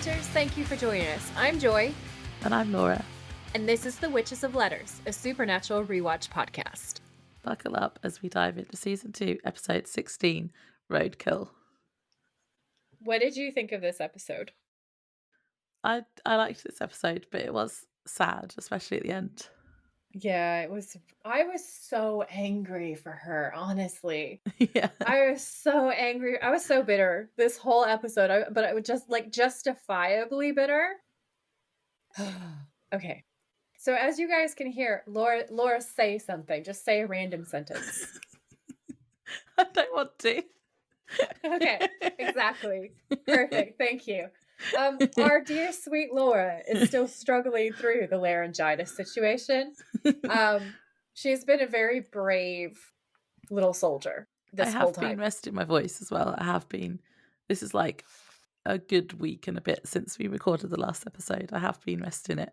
Witchers, thank you for joining us. I'm Joy. And I'm Laura. And this is The Witches of Letters, a supernatural rewatch podcast. Buckle up as we dive into Season 2, Episode 16, Roadkill. What did you think of this episode? I liked this episode, but it was sad, especially at the end. Yeah, it was. I was so angry for her, honestly. Yeah. I was so angry. I was so bitter this whole episode, but I would just justifiably bitter. Okay. So as you guys can hear, Laura say something. Just say a random sentence. I don't want to. Okay, exactly. Perfect. Thank you. Our dear sweet Laura is still struggling through the laryngitis situation. She's been a very brave little soldier this whole time. I have been resting my voice as well. I have been. This is like a good week and a bit since we recorded the last episode. I have been resting it.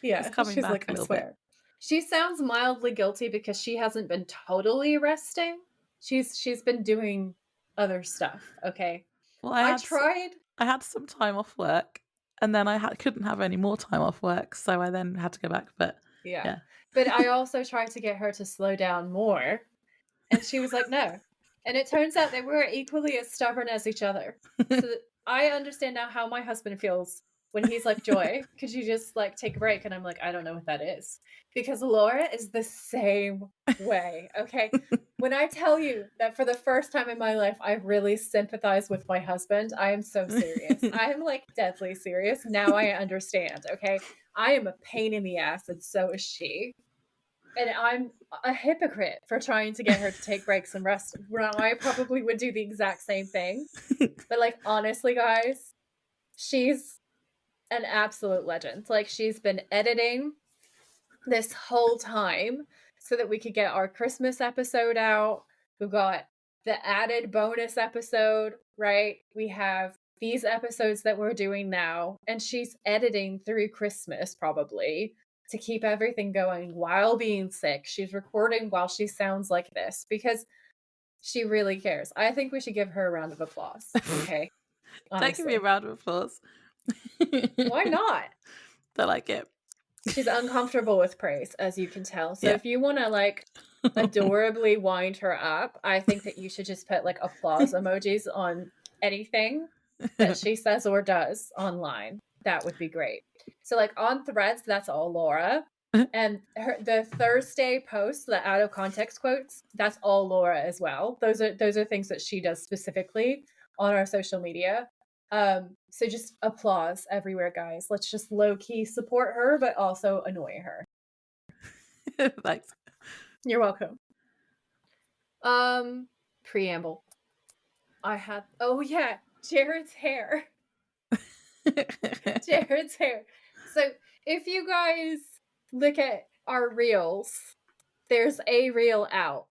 Yeah, it's coming she's back like, a little I swear. Bit. She sounds mildly guilty because she hasn't been totally resting. She's been doing other stuff. Okay. Well, I tried. I had some time off work, and then I couldn't have any more time off work, so I then had to go back. But yeah. But I also tried to get her to slow down more, and she was like, no. And it turns out that we're equally as stubborn as each other. So I understand now how my husband feels when he's like, Joy, could you just like take a break? And I'm like, I don't know what that is. Because Laura is the same way, okay? When I tell you that for the first time in my life, I really sympathize with my husband, I am so serious. I am like deadly serious. Now I understand, okay? I am a pain in the ass, and so is she. And I'm a hypocrite for trying to get her to take breaks and rest. I probably would do the exact same thing. But like, honestly, guys, she's an absolute legend. Like, she's been editing this whole time so that we could get our Christmas episode out. We've got the added bonus episode, right? We have these episodes that we're doing now, and she's editing through Christmas probably to keep everything going while being sick. She's recording while she sounds like this because she really cares. I think we should give her a round of applause. Okay. Don't give me a round of applause. Why not? I like it. She's uncomfortable with praise, as you can tell. So if you want to like adorably wind her up, I think that you should just put like applause emojis on anything that she says or does online. That would be great. So like on Threads, that's all Laura. And the Thursday posts, the out of context quotes, that's all Laura as well. Those are things that she does specifically on our social media. So just applause everywhere, guys. Let's just low-key support her, but also annoy her. Thanks. You're welcome. Preamble. Jared's hair. Jared's hair. So if you guys look at our reels, there's a reel out,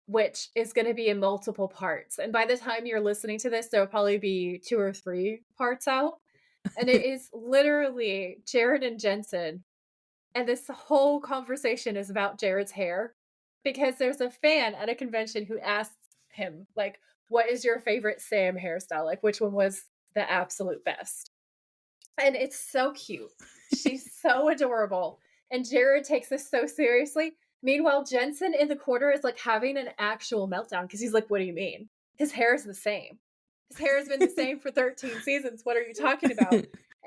which is going to be in multiple parts. And by the time you're listening to this, there'll probably be 2 or 3 parts out. And it is literally Jared and Jensen. And this whole conversation is about Jared's hair. Because there's a fan at a convention who asks him, like, what is your favorite Sam hairstyle? Like, which one was the absolute best? And it's so cute. She's so adorable. And Jared takes this so seriously. Meanwhile, Jensen in the corner is like having an actual meltdown because he's like, what do you mean? His hair is the same. His hair has been the same for 13 seasons. What are you talking about?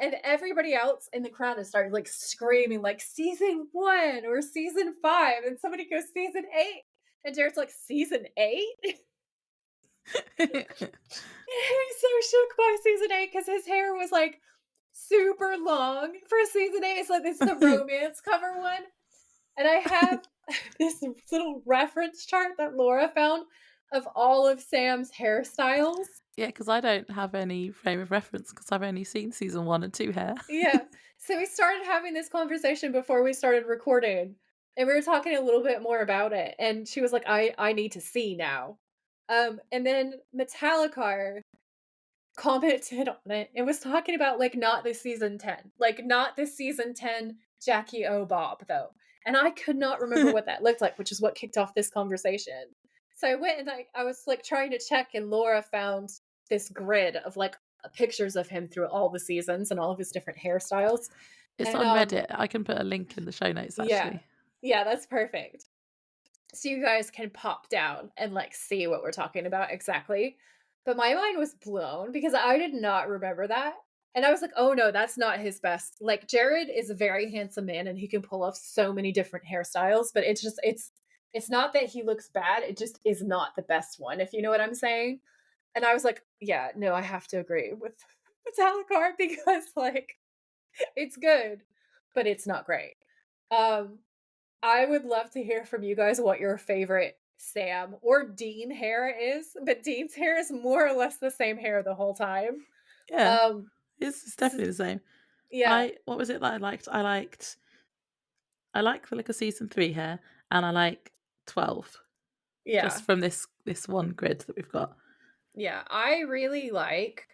And everybody else in the crowd has started like screaming like season 1 or season 5. And somebody goes season 8. And Jared's like, season 8? He's so shook by season 8 because his hair was like super long for season 8. It's like this is the romance cover one. And I have this little reference chart that Laura found of all of Sam's hairstyles. Yeah, because I don't have any frame of reference because I've only seen season 1 and 2 hair. Yeah. So we started having this conversation before we started recording. And we were talking a little bit more about it. And she was like, I need to see now. And then Metallicar commented on it and was talking about like not the season 10. Like not the season 10 Jackie O Bob though. And I could not remember what that looked like, which is what kicked off this conversation. So I went and I was like trying to check, and Laura found this grid of like pictures of him through all the seasons and all of his different hairstyles. It's And on Reddit. I can put a link in the show notes, yeah. actually. Yeah, that's perfect. So you guys can pop down and like see what we're talking about exactly. But my mind was blown because I did not remember that. And I was like, oh no, that's not his best. Like Jared is a very handsome man and he can pull off so many different hairstyles, but it's not that he looks bad, it just is not the best one, if you know what I'm saying. And I was like, yeah, no, I have to agree with Talakar because like it's good, but it's not great. Um I would love to hear from you guys what your favorite Sam or Dean hair is, but Dean's hair is more or less the same hair the whole time. Yeah, Um, it's s definitely the same. yeah, What was it that I liked? I like the look of season 3 hair, and I like 12, yeah, just from this one grid that we've got. yeah. I really like,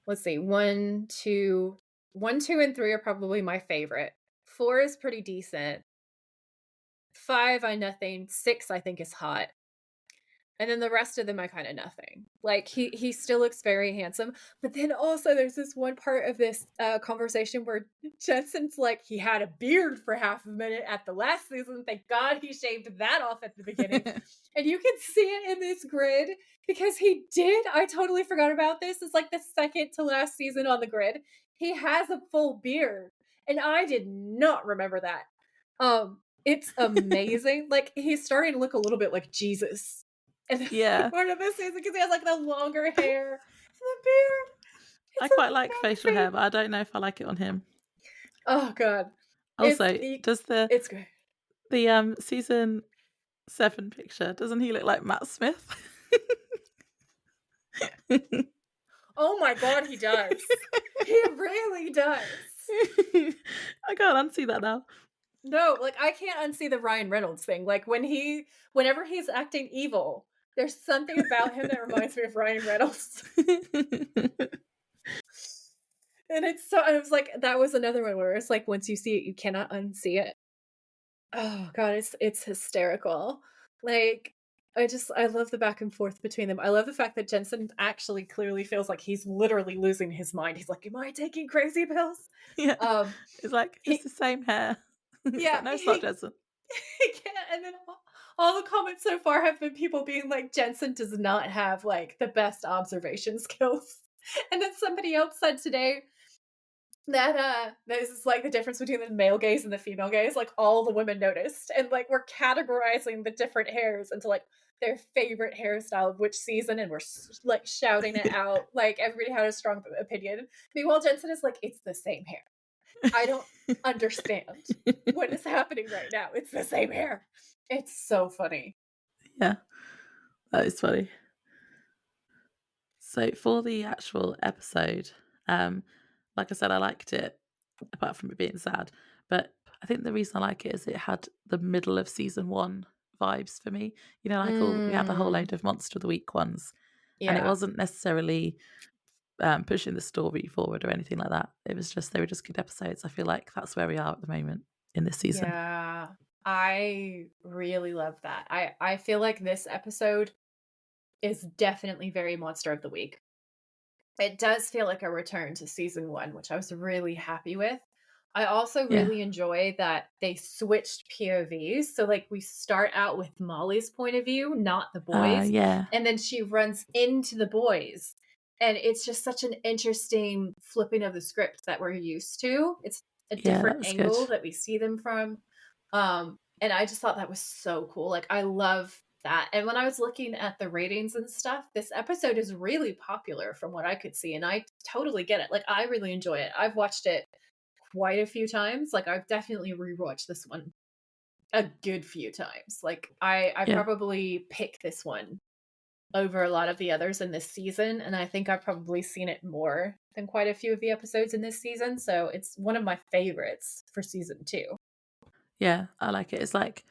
let's see, 1, 2, 1, 2, and 3 are probably my favorite. 4 is pretty decent. 5, I nothing. 6, I think is hot. And then the rest of them I kinda nothing. Like, he still looks very handsome, but then also there's this one part of this, conversation where Jensen's like, he had a beard for half a minute at the last season, thank God he shaved that off at the beginning, and you can see it in this grid because he did. I totally forgot about this. It's like the second to last season on the grid. He has a full beard, and I did not remember that. It's amazing. Like, he's starting to look a little bit like Jesus. And Yeah, part of this is because he has like the longer hair and the beard. I It's quite like facial hair, amazing. but I don't know if I like it on him. Oh god. It's Also, e does it's great. the season 7 picture, doesn't he look like Matt Smith? Oh my god, he does. He really does. I can't unsee that now. No, like, I can't unsee the Ryan Reynolds thing. Like, whenever he's acting evil, there's something about him that reminds me of Ryan Reynolds. And I was like, that was another one where it's like, once you see it, you cannot unsee it. Oh god, it's hysterical. Like, I love the back and forth between them. I love the fact that Jensen actually clearly feels like he's literally losing his mind. He's like, "Am I taking crazy pills?" Yeah. Um, It's like, it's he the same hair. It's yeah, like, no, it's not, Jensen. he can't. And then all the comments so far have been people being like, Jensen does not have like the best observation skills. And then somebody else said today that this is like the difference between the male gaze and the female gaze. Like all the women noticed, and like we're categorizing the different hairs into like their favorite hairstyle of which season, and we're like shouting it out. Like everybody had a strong opinion. Meanwhile, Jensen is like, it's the same hair. I don't understand what is happening right now. It's the same hair. It's so funny. Yeah, that is funny. So for the actual episode, like I said, I liked it, apart from it being sad. But I think the reason I like it is it had the middle of season 1 vibes for me. You know, like we had a whole Mm, load of Monster of the Week ones, and it yeah, wasn't necessarily pushing the story forward or anything like that. It was just, they were just good episodes. I feel like that's where we are at the moment in this season. yeah. I really love that. I feel like this episode is definitely very Monster of the Week. It does feel like a return to season 1, which I was really happy with. I also Yeah. really enjoy that they switched POVs. So, like, we start out with Molly's point of view, not the boys, Yeah. and then she runs into the boys. And it's just such an interesting flipping of the script that we're used to. It's a Yeah, that different was good. angle that we see them from. And I just thought that was so cool. Like, I love that. And when I was looking at the ratings and stuff, this episode is really popular from what I could see. And I totally get it. Like, I really enjoy it. I've watched it quite a few times. Like, I've definitely rewatched this one a good few times. Like, I Yeah. probably pick this one over a lot of the others in this season. And I think I've probably seen it more than quite a few of the episodes in this season. So it's one of my favorites for season 2. Yeah, I like it. It's like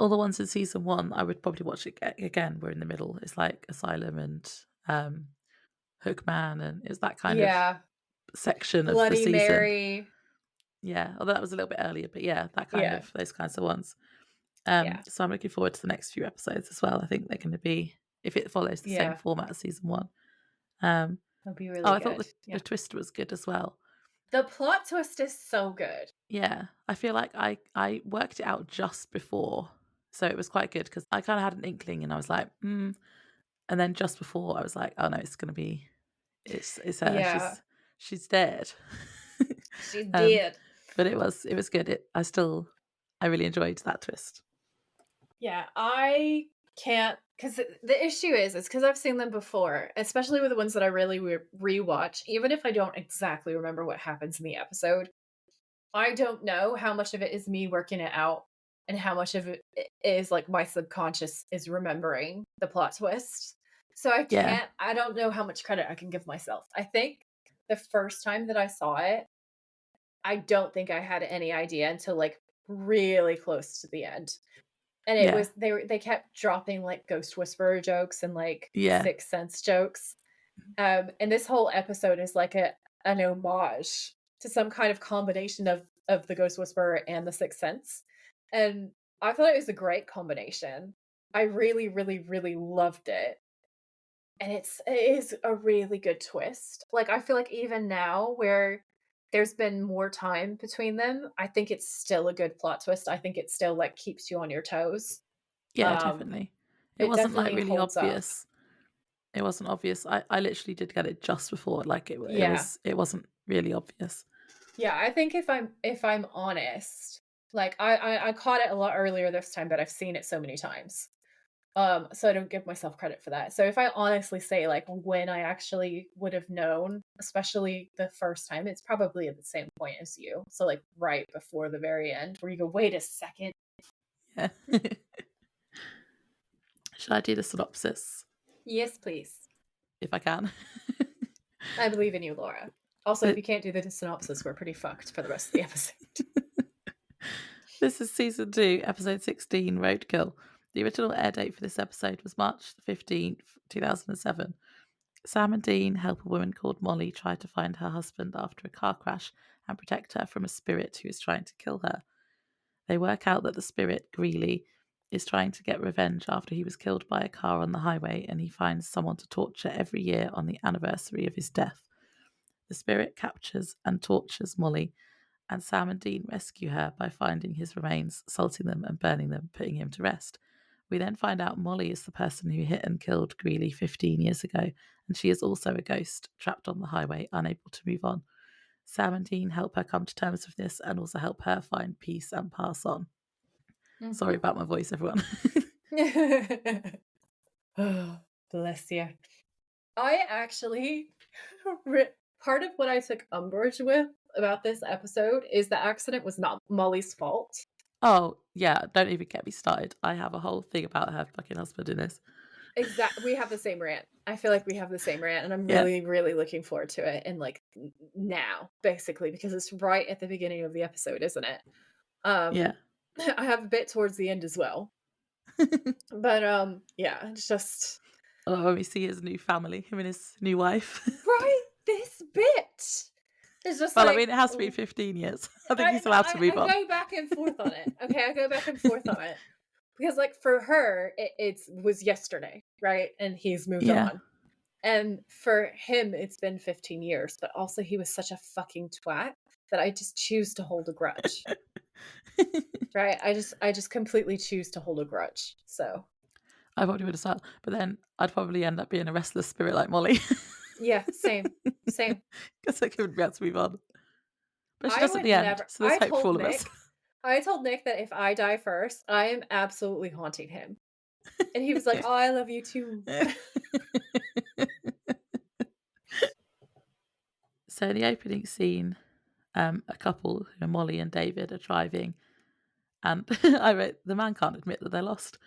all the ones in season 1, I would probably watch it again. We're in the middle. It's like Asylum and Hookman, and it's that kind of Yeah. section of the Bloody season. Mary. Yeah, although that was a little bit earlier, but yeah, that kind Yeah. of, those kinds of ones. Yeah. So I'm looking forward to the next few episodes as well. I think they're going to be, if it follows the same Yeah. format as season 1. Um, That'd be Oh, really I thought good. the Yeah. twist was good as well. The plot twist is so good. Yeah, I feel like I worked it out just before, so it was quite good because I kinda had an inkling and I was like, "Mm," and then just before I was like, "Oh, no, it's gonna be it's her, Yeah. she's dead." She's Um, dead. but it was good. I really enjoyed that twist. Yeah, I can't because the issue is because I've seen them before, especially with the ones that I really rewatch. Even if I don't exactly remember what happens in the episode, I don't know how much of it is me working it out and how much of it is like my subconscious is remembering the plot twist. So Yeah, I don't know how much credit I can give myself. I think the first time that I saw it, I don't think I had any idea until like really close to the end. And it yeah, was they kept dropping, like, Ghost Whisperer jokes and, like, yeah, Sixth Sense jokes, and this whole episode is like an homage to some kind of combination of the Ghost Whisperer and the Sixth Sense, and I thought it was a great combination. I really, really, really loved it, and it is a really good twist. Like, I feel like even now where there's been more time between them, I think it's still a good plot twist. I think it still, like, keeps you on your toes. yeah, Um, definitely. It it wasn't, like, definitely really holds up. obvious. It wasn't obvious. I literally did get it just before, like, Yeah. it wasn't really obvious. Yeah, I think if I'm honest, like, I caught it a lot earlier this time, but I've seen it so many times. So I don't give myself credit for that. So if I honestly say, like, when I actually would have known, especially the first time, it's probably at the same point as you. So, like, right before the very end where you go, "Wait a second." Yeah. Should I do the synopsis Yes, please. if I can? I believe in you, Laura. Also, if But you can't do the synopsis, we're pretty fucked for the rest of the episode. this is season 2, episode 16, Roadkill. The original air date for this episode was March 15th, 2007. Sam and Dean help a woman called Molly try to find her husband after a car crash and protect her from a spirit who is trying to kill her. They work out that the spirit, Greeley, is trying to get revenge after he was killed by a car on the highway, and he finds someone to torture every year on the anniversary of his death. The spirit captures and tortures Molly, and Sam and Dean rescue her by finding his remains, salting them and burning them, putting him to rest. We then find out Molly is the person who hit and killed Greeley 15 years ago, and she is also a ghost, trapped on the highway, unable to move on. Sam and Dean help her come to terms with this and also help her find peace and pass on. Sorry Mhm. about my voice, everyone. Oh, bless you. I actually re part of what I took umbrage with about this episode is the accident was not Molly's fault. Oh, yeah, don't even get me started. I have a whole thing about her fucking husband in this. We have the same rant. I feel like we have the same rant, and I'm Yeah, really, really looking forward to it and, like, now, basically, because it's right at the beginning of the episode, isn't it? yeah. I have a bit towards the end as well. But, yeah, it's just Oh, when we see his new family, him and his new wife. right? This bit! It's just Well, I like, mean, it has to be 15 years. I think I he's no, allowed to move I on. go back and forth on it. Okay, I go back and forth on it because, like, for her, it's was yesterday, right? And he's moved Yeah. on. And for him, it's been 15 years, but also he was such a fucking twat that I just choose to hold a grudge. Right? I just completely choose to hold a grudge. So, I probably would as well. But then I'd probably end up being a restless spirit like Molly. yeah, same. Same. Because I couldn't be able to move on. But she I does at would the end, never so there's hope for all of us. I told Nick that if I die first, I am absolutely haunting him. And he was like, "Oh, I love you too." So in the opening scene, a couple, Molly and David, are driving, and I wrote, the man can't admit that they're lost.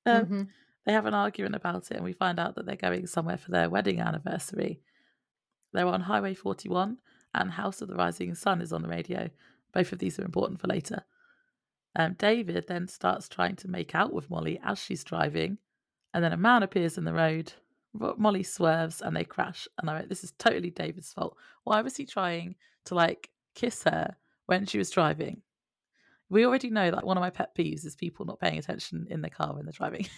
Um, Mhm. they have an argument about it, and we find out that they're going somewhere for their wedding anniversary. They're on Highway 41, and House of the Rising Sun is on the radio. Both of these are important for later. David then starts trying to make out with Molly as she's driving, and then a man appears in the road. Molly swerves and they crash. And I went, this is totally David's fault. Why was he trying to like kiss her when she was driving? We already know like one of my pet peeves is people not paying attention in the car when they're driving,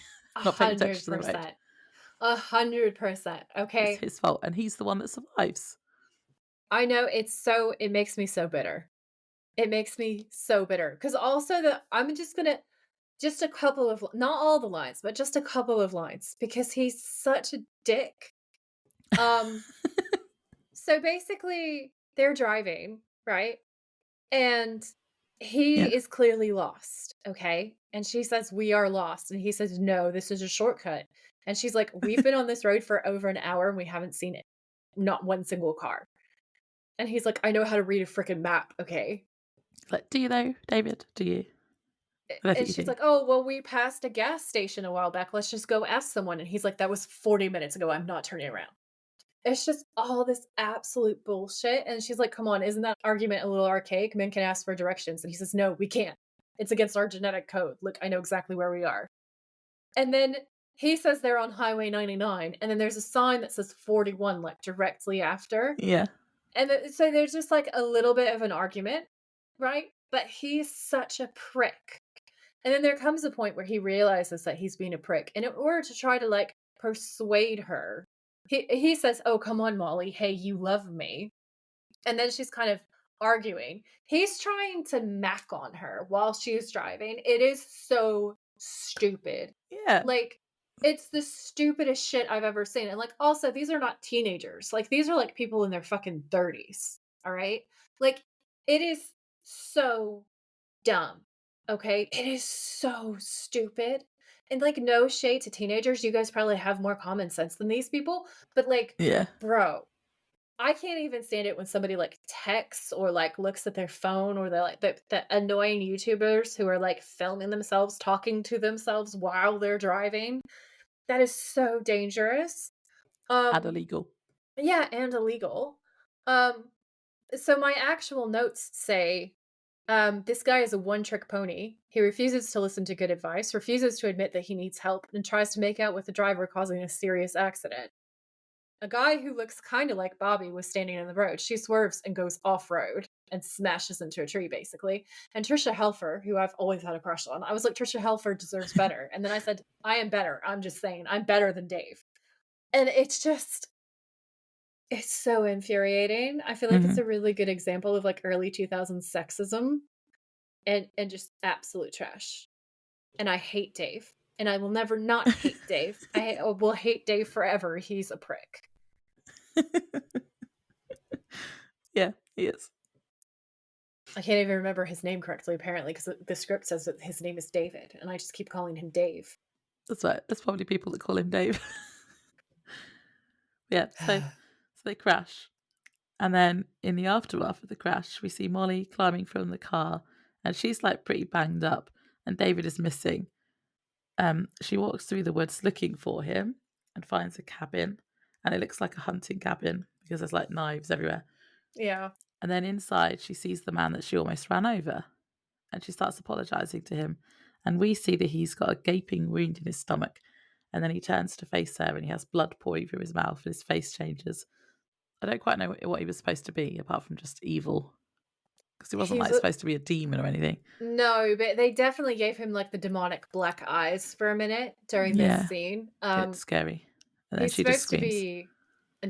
not paying attention to the road. 100%. 100%, It's okay? his fault, and he's the one that survives. I know it makes me so bitter. It makes me so bitter because also I'm just gonna just a couple of not all the lines, but just a couple of lines because he's such a dick. Um, so basically, they're driving, right? And Yeah. he is clearly lost, okay? And she says, "We are lost." And he says, "No, this is a shortcut." And she's like, "We've been on this road for over an hour and we haven't seen it. Not one single car." And he's like, "I know how to read a freaking map, okay?" Like, do you though, David? Do you? I don't And think you she's do. like, "Oh, well, we passed a gas station a while back. Let's just go ask someone." And he's like, "That was 40 minutes ago. I'm not turning around." It's just all this absolute bullshit. And she's like, "Come on, isn't that argument a little archaic? Men can ask for directions." And he says, "No, we can't. It's against our genetic code. Look, I know exactly where we are." And then he says they're on Highway 99. And then there's a sign that says 41, like directly after. Yeah. And so there's just like a little bit of an argument, right? But he's such a prick. And then there comes a point where he realizes that he's being a prick. And in order to try to like persuade her, he says, "Oh, come on, Molly. Hey, you love me." And then she's kind of arguing. He's trying to mac on her while she's driving. It is so stupid. Yeah. Like, it's the stupidest shit I've ever seen. And like, also, these are not teenagers. Like, these are like people in their fucking 30s. All right. Like, it is so dumb, okay? It is so stupid. And, like, no shade to teenagers, you guys probably have more common sense than these people, but, like, Yeah. bro, I can't even stand it when somebody, like, texts or, like, looks at their phone or they're, like, the annoying YouTubers who are, like, filming themselves, talking to themselves while they're driving. That is so dangerous. And Um, illegal. yeah, and illegal. Um, so my actual notes say, this guy is a one trick pony. He refuses to listen to good advice, refuses to admit that he needs help, and tries to make out with the driver, causing a serious accident. A guy who looks kind of like Bobby was standing in the road. She swerves and goes off road and smashes into a tree, basically. And Trisha Helfer, who I've always had a crush on, I was like, Trisha Helfer deserves better. And then I said, I am better. I'm just saying, I'm better than Dave. And it's so infuriating. I feel like it's Mhm. a really good example of like early 2000s sexism and just absolute trash. And I hate Dave, and I will never not hate Dave. I will hate Dave forever. He's a prick. Yeah, he is. I can't even remember his name correctly, apparently, because the script says that his name is David, and I just keep calling him Dave. That's right. There's probably people that call him Dave. Yeah, so they crash. And then in the aftermath of the crash, we see Molly climbing from the car, and she's like pretty banged up, and David is missing. She walks through the woods looking for him and finds a cabin, and it looks like a hunting cabin because there's like knives everywhere. Yeah. And then inside, she sees the man that she almost ran over, and she starts apologizing to him. And we see that he's got a gaping wound in his stomach. And then he turns to face her, and he has blood pouring from his mouth, and his face changes. I don't quite know what he was supposed to be, apart from just evil, because he wasn't He's like a supposed to be a demon or anything. no, but they definitely gave him, like, the demonic black eyes for a minute during this Yeah, scene. it's scary. And then He's she just supposed to screams. be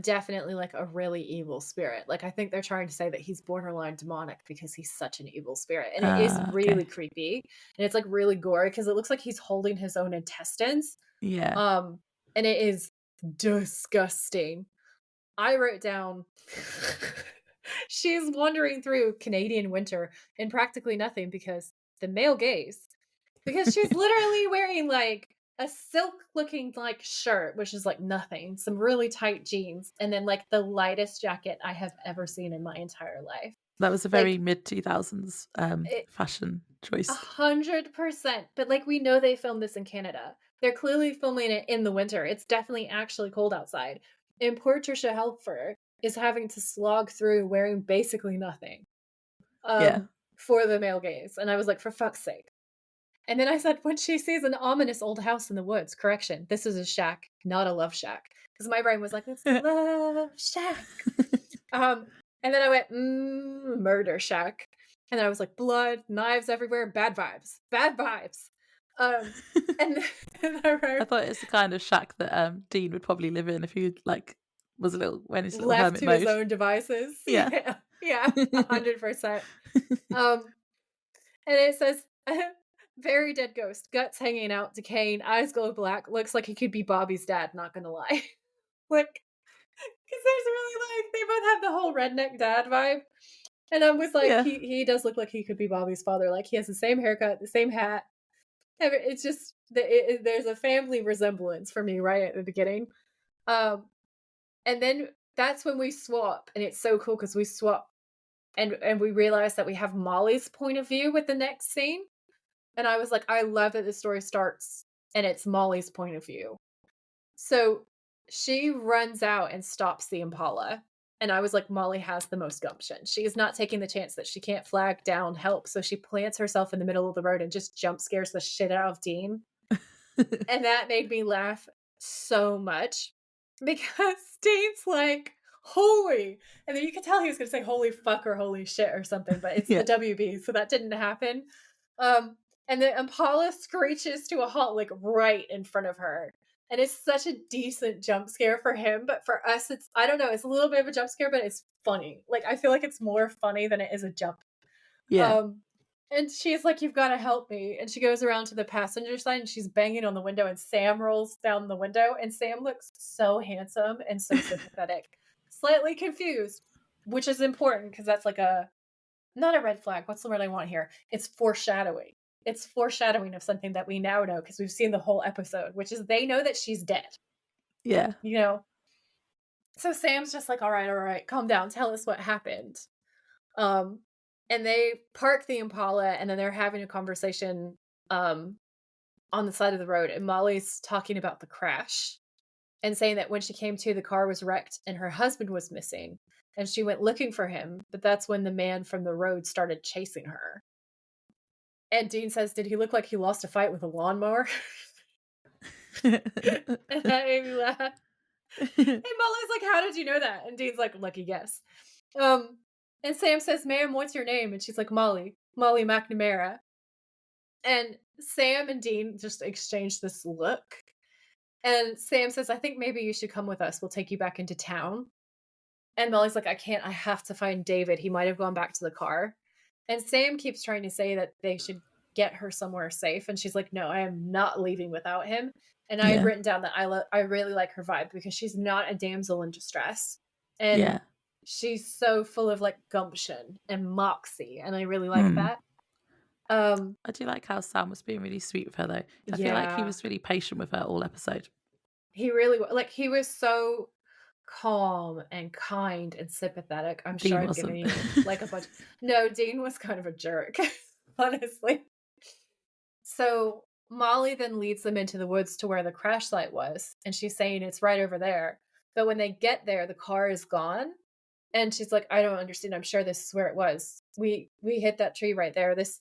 definitely, like, a really evil spirit. Like, I think they're trying to say that he's borderline demonic because he's such an evil spirit, and it is Okay. really creepy, and it's, like, really gory because it looks like he's holding his own intestines, Yeah. um, and it is disgusting. I wrote down, "She's wandering through Canadian winter in practically nothing because the male gaze." Because she's literally wearing, like, a silk-looking, like, shirt, which is, like, nothing, some really tight jeans, and then, like, the lightest jacket I have ever seen in my entire life. That was a very Like, mid 2000s it fashion choice. 100%, but, like, we know they filmed this in Canada. They're clearly filming it in the winter. It's definitely actually cold outside, and poor Trisha Helfer is having to slog through wearing basically nothing, Yeah. for the male gaze, and I was like, "For fuck's sake." And then I said, when she sees an ominous old house in the woods, correction, this is a shack, not a love shack. Because my brain was like, it's a love shack. And then I went, murder shack. And then I was like, blood, knives everywhere, bad vibes, bad vibes. Um, and then the I road thought it's the kind of shack that Dean would probably live in if he like was a little went into little left hermit to his mode. own devices. Yeah. Yeah, yeah, 100%. Um, and it says, "Very dead ghost, guts hanging out, decaying, eyes glow black. Looks like he could be Bobby's dad. Not gonna lie, like, because there's really like they both have the whole redneck dad vibe." And I was like, Yeah. he does look like he could be Bobby's father. Like he has the same haircut, the same hat. It's just there's a family resemblance for me right at the beginning. Um, and then that's when we swap, and it's so cool because we swap, and we realize that we have Molly's point of view with the next scene. And I was like, I love that the story starts and it's Molly's point of view. So she runs out and stops the Impala. And I was like, Molly has the most gumption. She is not taking the chance that she can't flag down help. So she plants herself in the middle of the road and just jump scares the shit out of Dean. And that made me laugh so much because Dean's like, holy. And then you could tell he was going to say holy fuck or holy shit or something, but it's Yeah. the WB. So that didn't happen. And the Impala screeches to a halt, like right in front of her. And it's such a decent jump scare for him, but for us, it's, I don't know, it's a little bit of a jump scare, but it's funny. Like, I feel like it's more funny than it is a jump. Yeah. Um, and she's like, "You've got to help me." And she goes around to the passenger side and she's banging on the window, and Sam rolls down the window. And Sam looks so handsome and so sympathetic, slightly confused, which is important because that's like a, not a red flag. What's the word I want here? It's foreshadowing. It's foreshadowing of something that we now know because we've seen the whole episode, which is they know that she's dead, Yeah. you know? So Sam's just like, all right, calm down. Tell us what happened. Um, and they park the Impala and then they're having a conversation um on the side of the road, and Molly's talking about the crash and saying that when she came to, the car was wrecked and her husband was missing, and she went looking for him, but that's when the man from the road started chasing her. And Dean says, "Did he look like he lost a fight with a lawnmower?" And that made me laugh. And Molly's like, "How did you know that?" And Dean's like, "Lucky guess." Um, and Sam says, "Ma'am, what's your name?" And she's like, Molly McNamara." And Sam and Dean just exchange this look. And Sam says, "I think maybe you should come with us. We'll take you back into town." And Molly's like, "I can't. I have to find David. He might have gone back to the car." And Sam keeps trying to say that they should get her somewhere safe. And she's like, "No, I am not leaving without him." And I had Yeah. written down that I really like her vibe because she's not a damsel in distress. Yeah. And she's so full of like gumption and moxie. And I really like Hmm. that. Um, I do like how Sam was being really sweet with her though. I feel like he yeah, was really patient with her all episode. he really like he was so calm and kind and sympathetic. I'm sure Dean I've given wasn't. you like a bunch. No, Dean was kind of a jerk, honestly. So Molly then leads them into the woods to where the crash site was, and she's saying it's right over there. But when they get there, the car is gone, and she's like, "I don't understand. I'm sure this is where it was. We hit that tree right there. This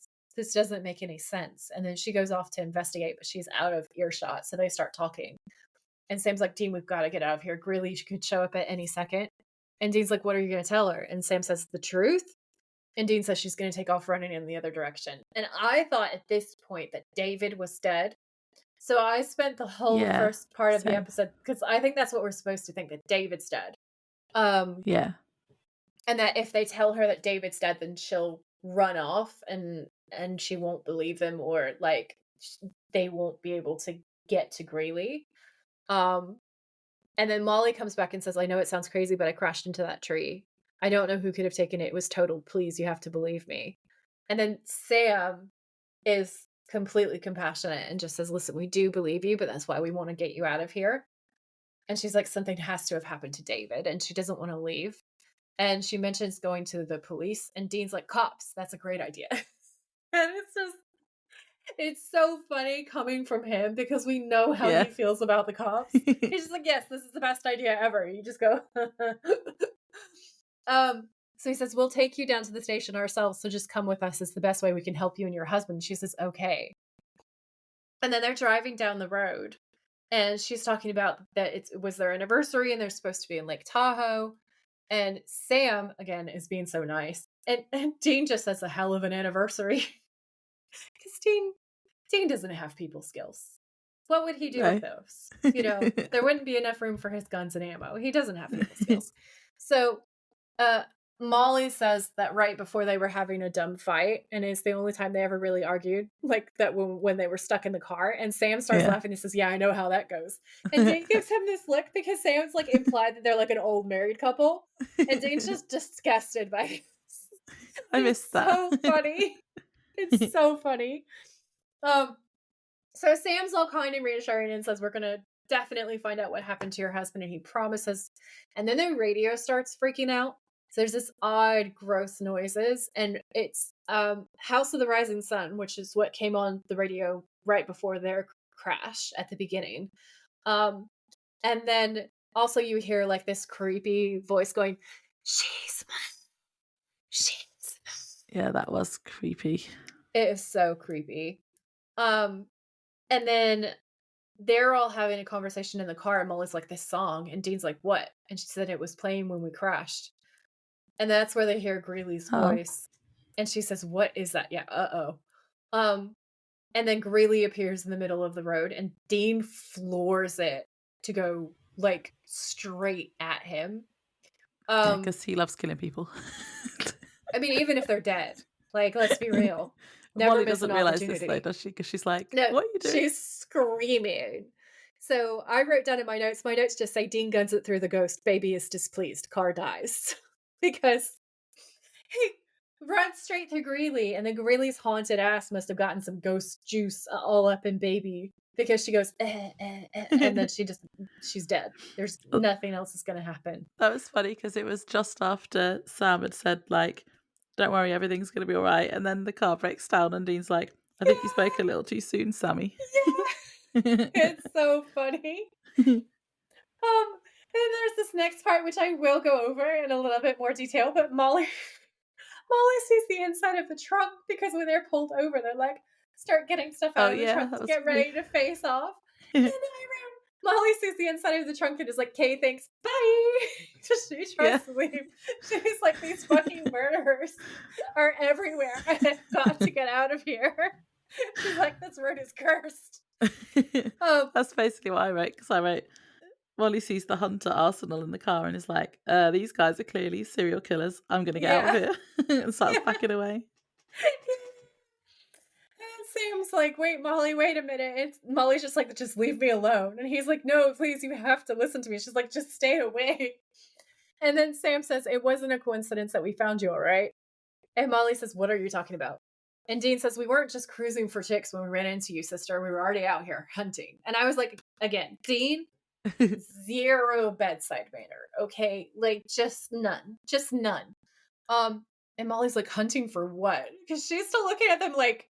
doesn't make any sense." And then she goes off to investigate, but she's out of earshot. So they start talking. And Sam's like, "Dean, we've got to get out of here. Greeley could show up at any second." And Dean's like, "What are you going to tell her?" And Sam says, "The truth." And Dean says she's going to take off running in the other direction. And I thought at this point that David was dead. So I spent the whole Yeah. first part of the Same. episode, because I think that's what we're supposed to think, that David's dead. Um, Yeah. and that if they tell her that David's dead, then she'll run off and she won't believe them, or like they won't be able to get to Greeley. Um, And then Molly comes back and says, "I know it sounds crazy, but I crashed into that tree. I don't know who could have taken it. It was total. Please, you have to believe me." And then Sam is completely compassionate and just says, "Listen, we do believe you, but that's why we want to get you out of here." And she's like, "Something has to have happened to David," and she doesn't want to leave. And she mentions going to the police, and Dean's like, "Cops, that's a great idea." And it's so funny coming from him because we know how Yeah. he feels about the cops. He's just like, "Yes, this is the best idea ever." You just go. So he says, "We'll take you down to the station ourselves, so just come with us. It's the best way we can help you and your husband." She says, "Okay." And then they're driving down the road, and she's talking about that it was their anniversary and they're supposed to be in Lake Tahoe. And Sam, again, is being so nice. And Dean just says, "A hell of an anniversary." Because Dean Dean doesn't have people skills. What would he do with No. those? You know, there wouldn't be enough room for his guns and ammo. He doesn't have people skills. So, uh, Molly says that right before they were having a dumb fight, and it's the only time they ever really argued, like that when they were stuck in the car. And Sam starts Yeah. laughing and says, "Yeah, I know how that goes." And Dean gives him this look because Sam's like implied that they're like an old married couple, and Dean's just disgusted by this. I It's missed that. so funny. It's so funny. Um, so Sam's all kind and reassuring and says, "We're gonna definitely find out what happened to your husband," and he promises. And then the radio starts freaking out. So there's this odd, gross noises, and it's House of the Rising Sun, which is what came on the radio right before their crash at the beginning. Um, and then also you hear like this creepy voice going, "She's mine. She's mine." Yeah, that was creepy. It is so creepy. Um, and then they're all having a conversation in the car, and Molly's like, "This song," and Dean's like, "What?" And she said it was playing when we crashed. And that's where they hear Greeley's Oh. voice. And she says, "What is that?" Yeah, uh-oh. Um, and then Greeley appears in the middle of the road, and Dean floors it to go, like, straight at him. Yeah, Um, because he loves killing people. I mean, even if they're dead, like, let's be real. Never Molly miss doesn't an realise this though, opportunity. does she? Because she's like, No, "What are you doing?" she's screaming. So I wrote down in my notes just say, "Dean guns it through the ghost, baby is displeased, car dies." Because he runs straight through Greeley, and then Greeley's haunted ass must have gotten some ghost juice all up in baby because she goes, and then she's dead. There's nothing else is going to happen. That was funny because it was just after Sam had said, like, "Don't worry, everything's going to be all right." And then the car breaks down, and Dean's like, "I think you spoke a little too soon, Sammy." Yeah, it's so funny. And there's this next part which I will go over in a little bit more detail, but Molly sees the inside of the trunk because when they're pulled over, they're like, start getting stuff Oh out of the yeah, trunk that to was get funny. ready to face off. And Molly sees the inside of the trunk and is like, "Okay, thanks, bye." She tries Yeah. to leave. She's like, "These fucking murderers are everywhere. I've got to get out of here." She's like, "This road is cursed." That's basically what I wrote, because I wrote, Molly sees the Hunter arsenal in the car and is like, "These guys are clearly serial killers. I'm going to get out of Yeah. here." And starts Yeah. backing away. And Sam's like, "Wait, Molly, wait a minute." And Molly's just like, "Just leave me alone." And he's like, "No, please, you have to listen to me." She's like, "Just stay away." And then Sam says, "It wasn't a coincidence that we found you, all right?" And Molly says, "What are you talking about?" And Dean says, "We weren't just cruising for chicks when we ran into you, sister. We were already out here hunting." And I was like, again, Dean, zero bedside manner, okay? Like, just none. Just none. And Molly's like, "Hunting for what?" Because she's still looking at them like,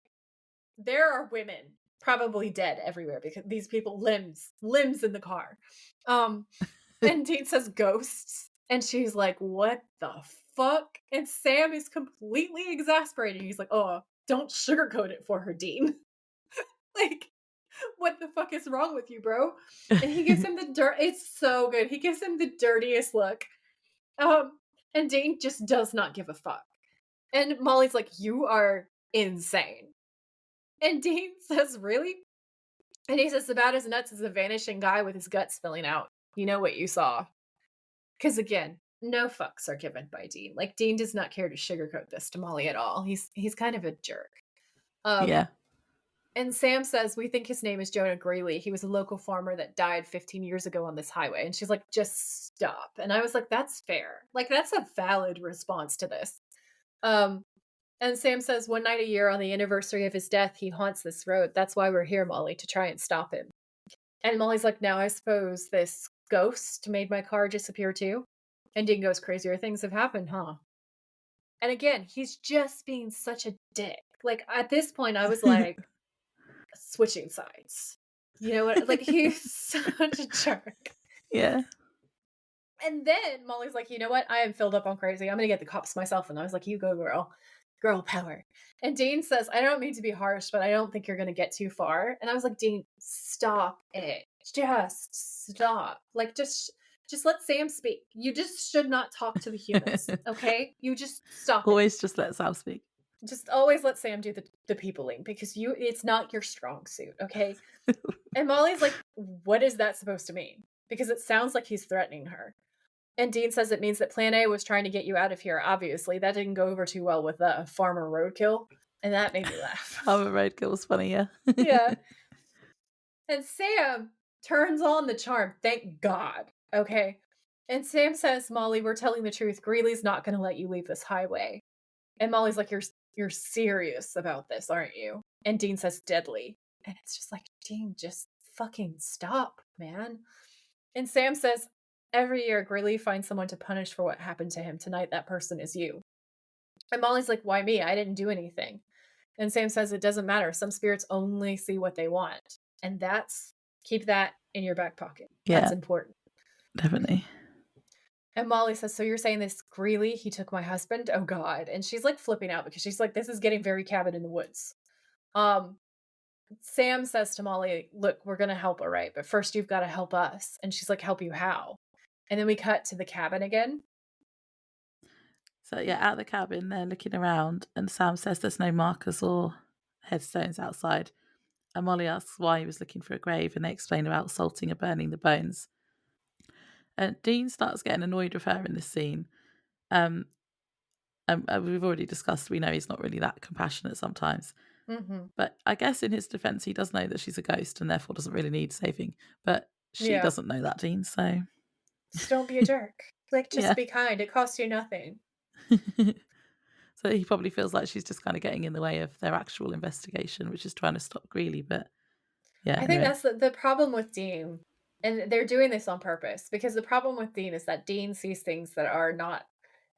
there are women probably dead everywhere because these people limbs in the car. Um, and Dean says ghosts, and she's like, "What the fuck?" And Sam is completely exasperated. He's like, "Oh, don't sugarcoat it for her, Dean." Like, what the fuck is wrong with you, bro? And he gives him the dirt. It's so good. He gives him the dirtiest look. And Dean just does not give a fuck. And Molly's like, "You are insane." And Dean says, "Really?" And he says, "About as nuts as a vanishing guy with his guts spilling out. You know what you saw." Because again, no fucks are given by Dean. Like, Dean does not care to sugarcoat this to Molly at all. He's kind of a jerk. Um, Yeah. and Sam says, "We think his name is Jonah Greeley. He was a local farmer that died 15 years ago on this highway." And she's like, "Just stop." And I was like, that's fair. Like, that's a valid response to this. Um, and Sam says, "One night a year on the anniversary of his death, he haunts this road. That's why we're here, Molly, to try and stop him." And Molly's like, "Now I suppose this ghost made my car disappear too?" And Dean goes, "Crazier things have happened, huh?" And again, he's just being such a dick. Like, at this point, I was like, switching sides. You know what? Like, he's such a jerk. Yeah. And then Molly's like, "You know what? I am filled up on crazy. I'm going to get the cops myself." And I was like, "You go, girl. Girl power." And Dean says, "I don't mean to be harsh, but I don't think you're going to get too far." And I was like, "Dean, stop it. Just stop. Like, just let Sam speak. You just should not talk to the humans, okay? You just stop it." Always just let Sam speak. Just always let Sam do the peopling because it's not your strong suit, okay? And Molly's like, "What is that supposed to mean?" Because it sounds like he's threatening her. And Dean says it means that Plan A was trying to get you out of here, obviously. That didn't go over too well with, Farmer Roadkill, and that made me laugh. Farmer Roadkill was funny, yeah. Yeah. And Sam turns on the charm, thank God, okay? And Sam says, "Molly, we're telling the truth. Greeley's not gonna let you leave this highway." And Molly's like, "You're serious about this, aren't you?" And Dean says, "Deadly." And it's just like, Dean, just fucking stop, man. And Sam says, "Every year, Greeley finds someone to punish for what happened to him. Tonight, that person is you." And Molly's like, "Why me? I didn't do anything." And Sam says, "It doesn't matter. Some spirits only see what they want." And keep that in your back pocket. That's Yeah, important. definitely. And Molly says, "So you're saying this Greeley, he took my husband? Oh God." And she's like flipping out because she's like, this is getting very cabin in the woods. Um, Sam says to Molly, "Look, we're gonna help, all right, but first you've got to help us." And she's like, "Help you how?" And then we cut to the cabin again. So yeah, at the cabin, they're looking around, and Sam says there's no markers or headstones outside. And Molly asks why he was looking for a grave, and they explain about salting and burning the bones. And Dean starts getting annoyed with her in this scene. Um, and we've already discussed, we know he's not really that compassionate sometimes. Mhm. But I guess in his defense, he does know that she's a ghost and therefore doesn't really need saving. But she Yeah. doesn't know that, Dean. So Just don't be a jerk. Like, just yeah. be kind. It costs you nothing. So he probably feels like she's just kind of getting in the way of their actual investigation, which is trying to stop Greeley. But yeah, I think anyway. that's the problem with Dean, and they're doing this on purpose because the problem with Dean is that Dean sees things that are not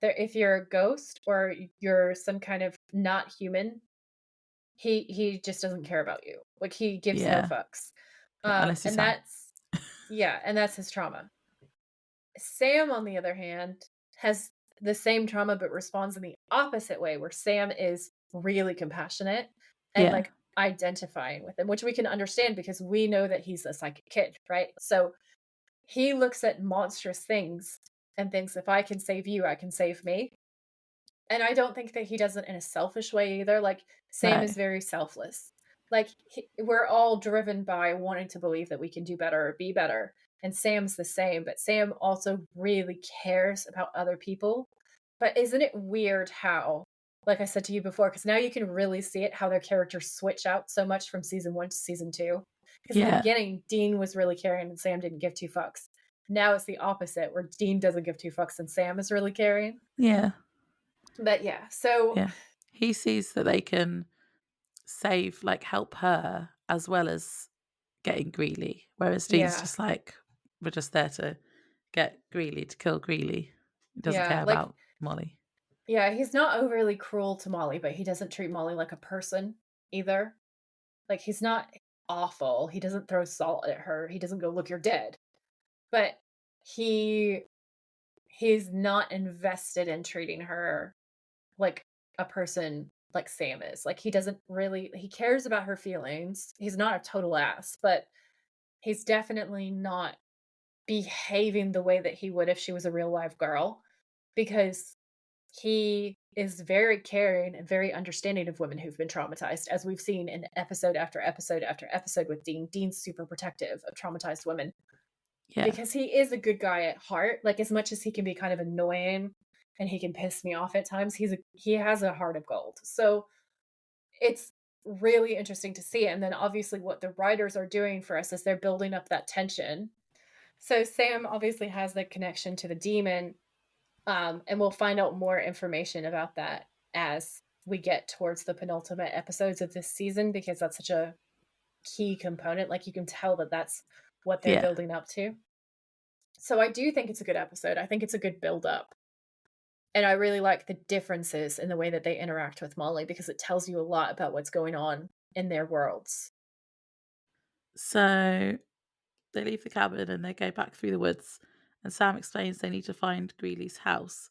there. If you're a ghost or you're some kind of not human, he just doesn't care about you. Like he gives no Yeah. fucks. Yeah. Unless you're And Sam. that's yeah, and that's his trauma. Sam, on the other hand, has the same trauma but responds in the opposite way, where Sam is really compassionate and Yeah. like identifying with him, which we can understand because we know that he's a psychic kid, right? So he looks at monstrous things and thinks, if I can save you, I can save me. And I don't think that he does it in a selfish way either. Like, Sam No. is very selfless. Like, we're all driven by wanting to believe that we can do better or be better. And Sam's the same, but Sam also really cares about other people. But isn't it weird how, like I said to you before, because now you can really see it, how their characters switch out so much from season one to season two? Because in the Yeah. beginning, Dean was really caring and Sam didn't give two fucks. Now it's the opposite, where Dean doesn't give two fucks and Sam is really caring. Yeah. But yeah, so Yeah. He sees that they can save, like, help her as well as getting Greeley. Whereas Dean's yeah, just like, we're just there to get Greeley, to kill Greeley. He doesn't yeah, care like, about Molly. yeah, he's not overly cruel to Molly, but he doesn't treat Molly like a person either. Like, he's not awful. He doesn't throw salt at her. He doesn't go, "Look, you're dead." But he he's not invested in treating her like a person like Sam is. Like, he doesn't really he cares about her feelings. He's not a total ass, but he's definitely not behaving the way that he would if she was a real live girl because he is very caring and very understanding of women who've been traumatized, as we've seen in episode after episode after episode with Dean. Dean's super protective of traumatized women Yeah. because he is a good guy at heart. Like, as much as he can be kind of annoying and he can piss me off at times, he has a heart of gold. So it's really interesting to see. And then obviously what the writers are doing for us is they're building up that tension. So Sam obviously has the connection to the demon, and we'll find out more information about that as we get towards the penultimate episodes of this season because that's such a key component. Like, you can tell that that's what they're Yeah. building up to. So I do think it's a good episode. I think it's a good build up. And I really like the differences in the way that they interact with Molly because it tells you a lot about what's going on in their worlds. So they leave the cabin and they go back through the woods. And Sam explains they need to find Greeley's house.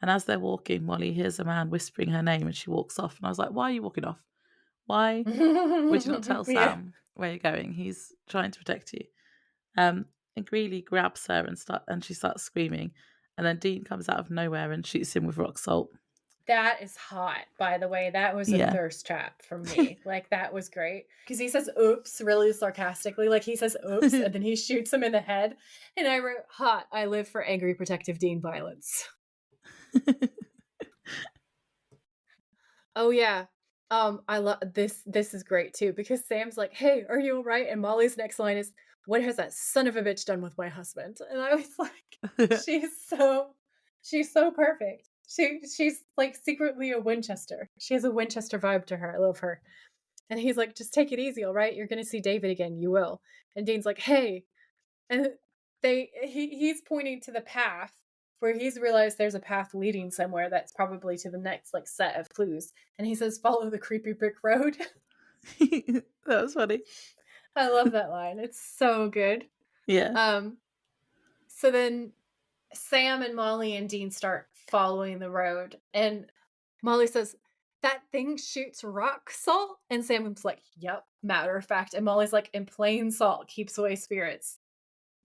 And as they're walking, Molly hears a man whispering her name and she walks off. And I was like, why are you walking off? Why would you not tell Yeah. Sam where you're going? He's trying to protect you. And Greeley grabs her and she starts screaming. And then Dean comes out of nowhere and shoots him with rock salt. That is hot, by the way. That was a Yeah. thirst trap from me. Like, that was great. Because he says oops really sarcastically. Like, he says oops, and then he shoots him in the head. And I wrote, hot, I live for angry protective Dean violence. Oh, yeah. I love this. This is great too, because Sam's like, hey, are you all right? And Molly's next line is, what has that son of a bitch done with my husband? And I was like, she's so, she's so perfect. She's like secretly a Winchester. She has a Winchester vibe to her. I love her. And he's like, just take it easy, all right? You're gonna see David again. You will. And Dean's like, hey. And he's pointing to the path where he's realized there's a path leading somewhere that's probably to the next like set of clues. And he says, follow the creepy brick road. That was funny. I love that line. It's so good. Yeah. So then Sam and Molly and Dean start following the road, and Molly says, that thing shoots rock salt? And Sam's like, yep, matter of fact. And Molly's like, in plain salt keeps away spirits.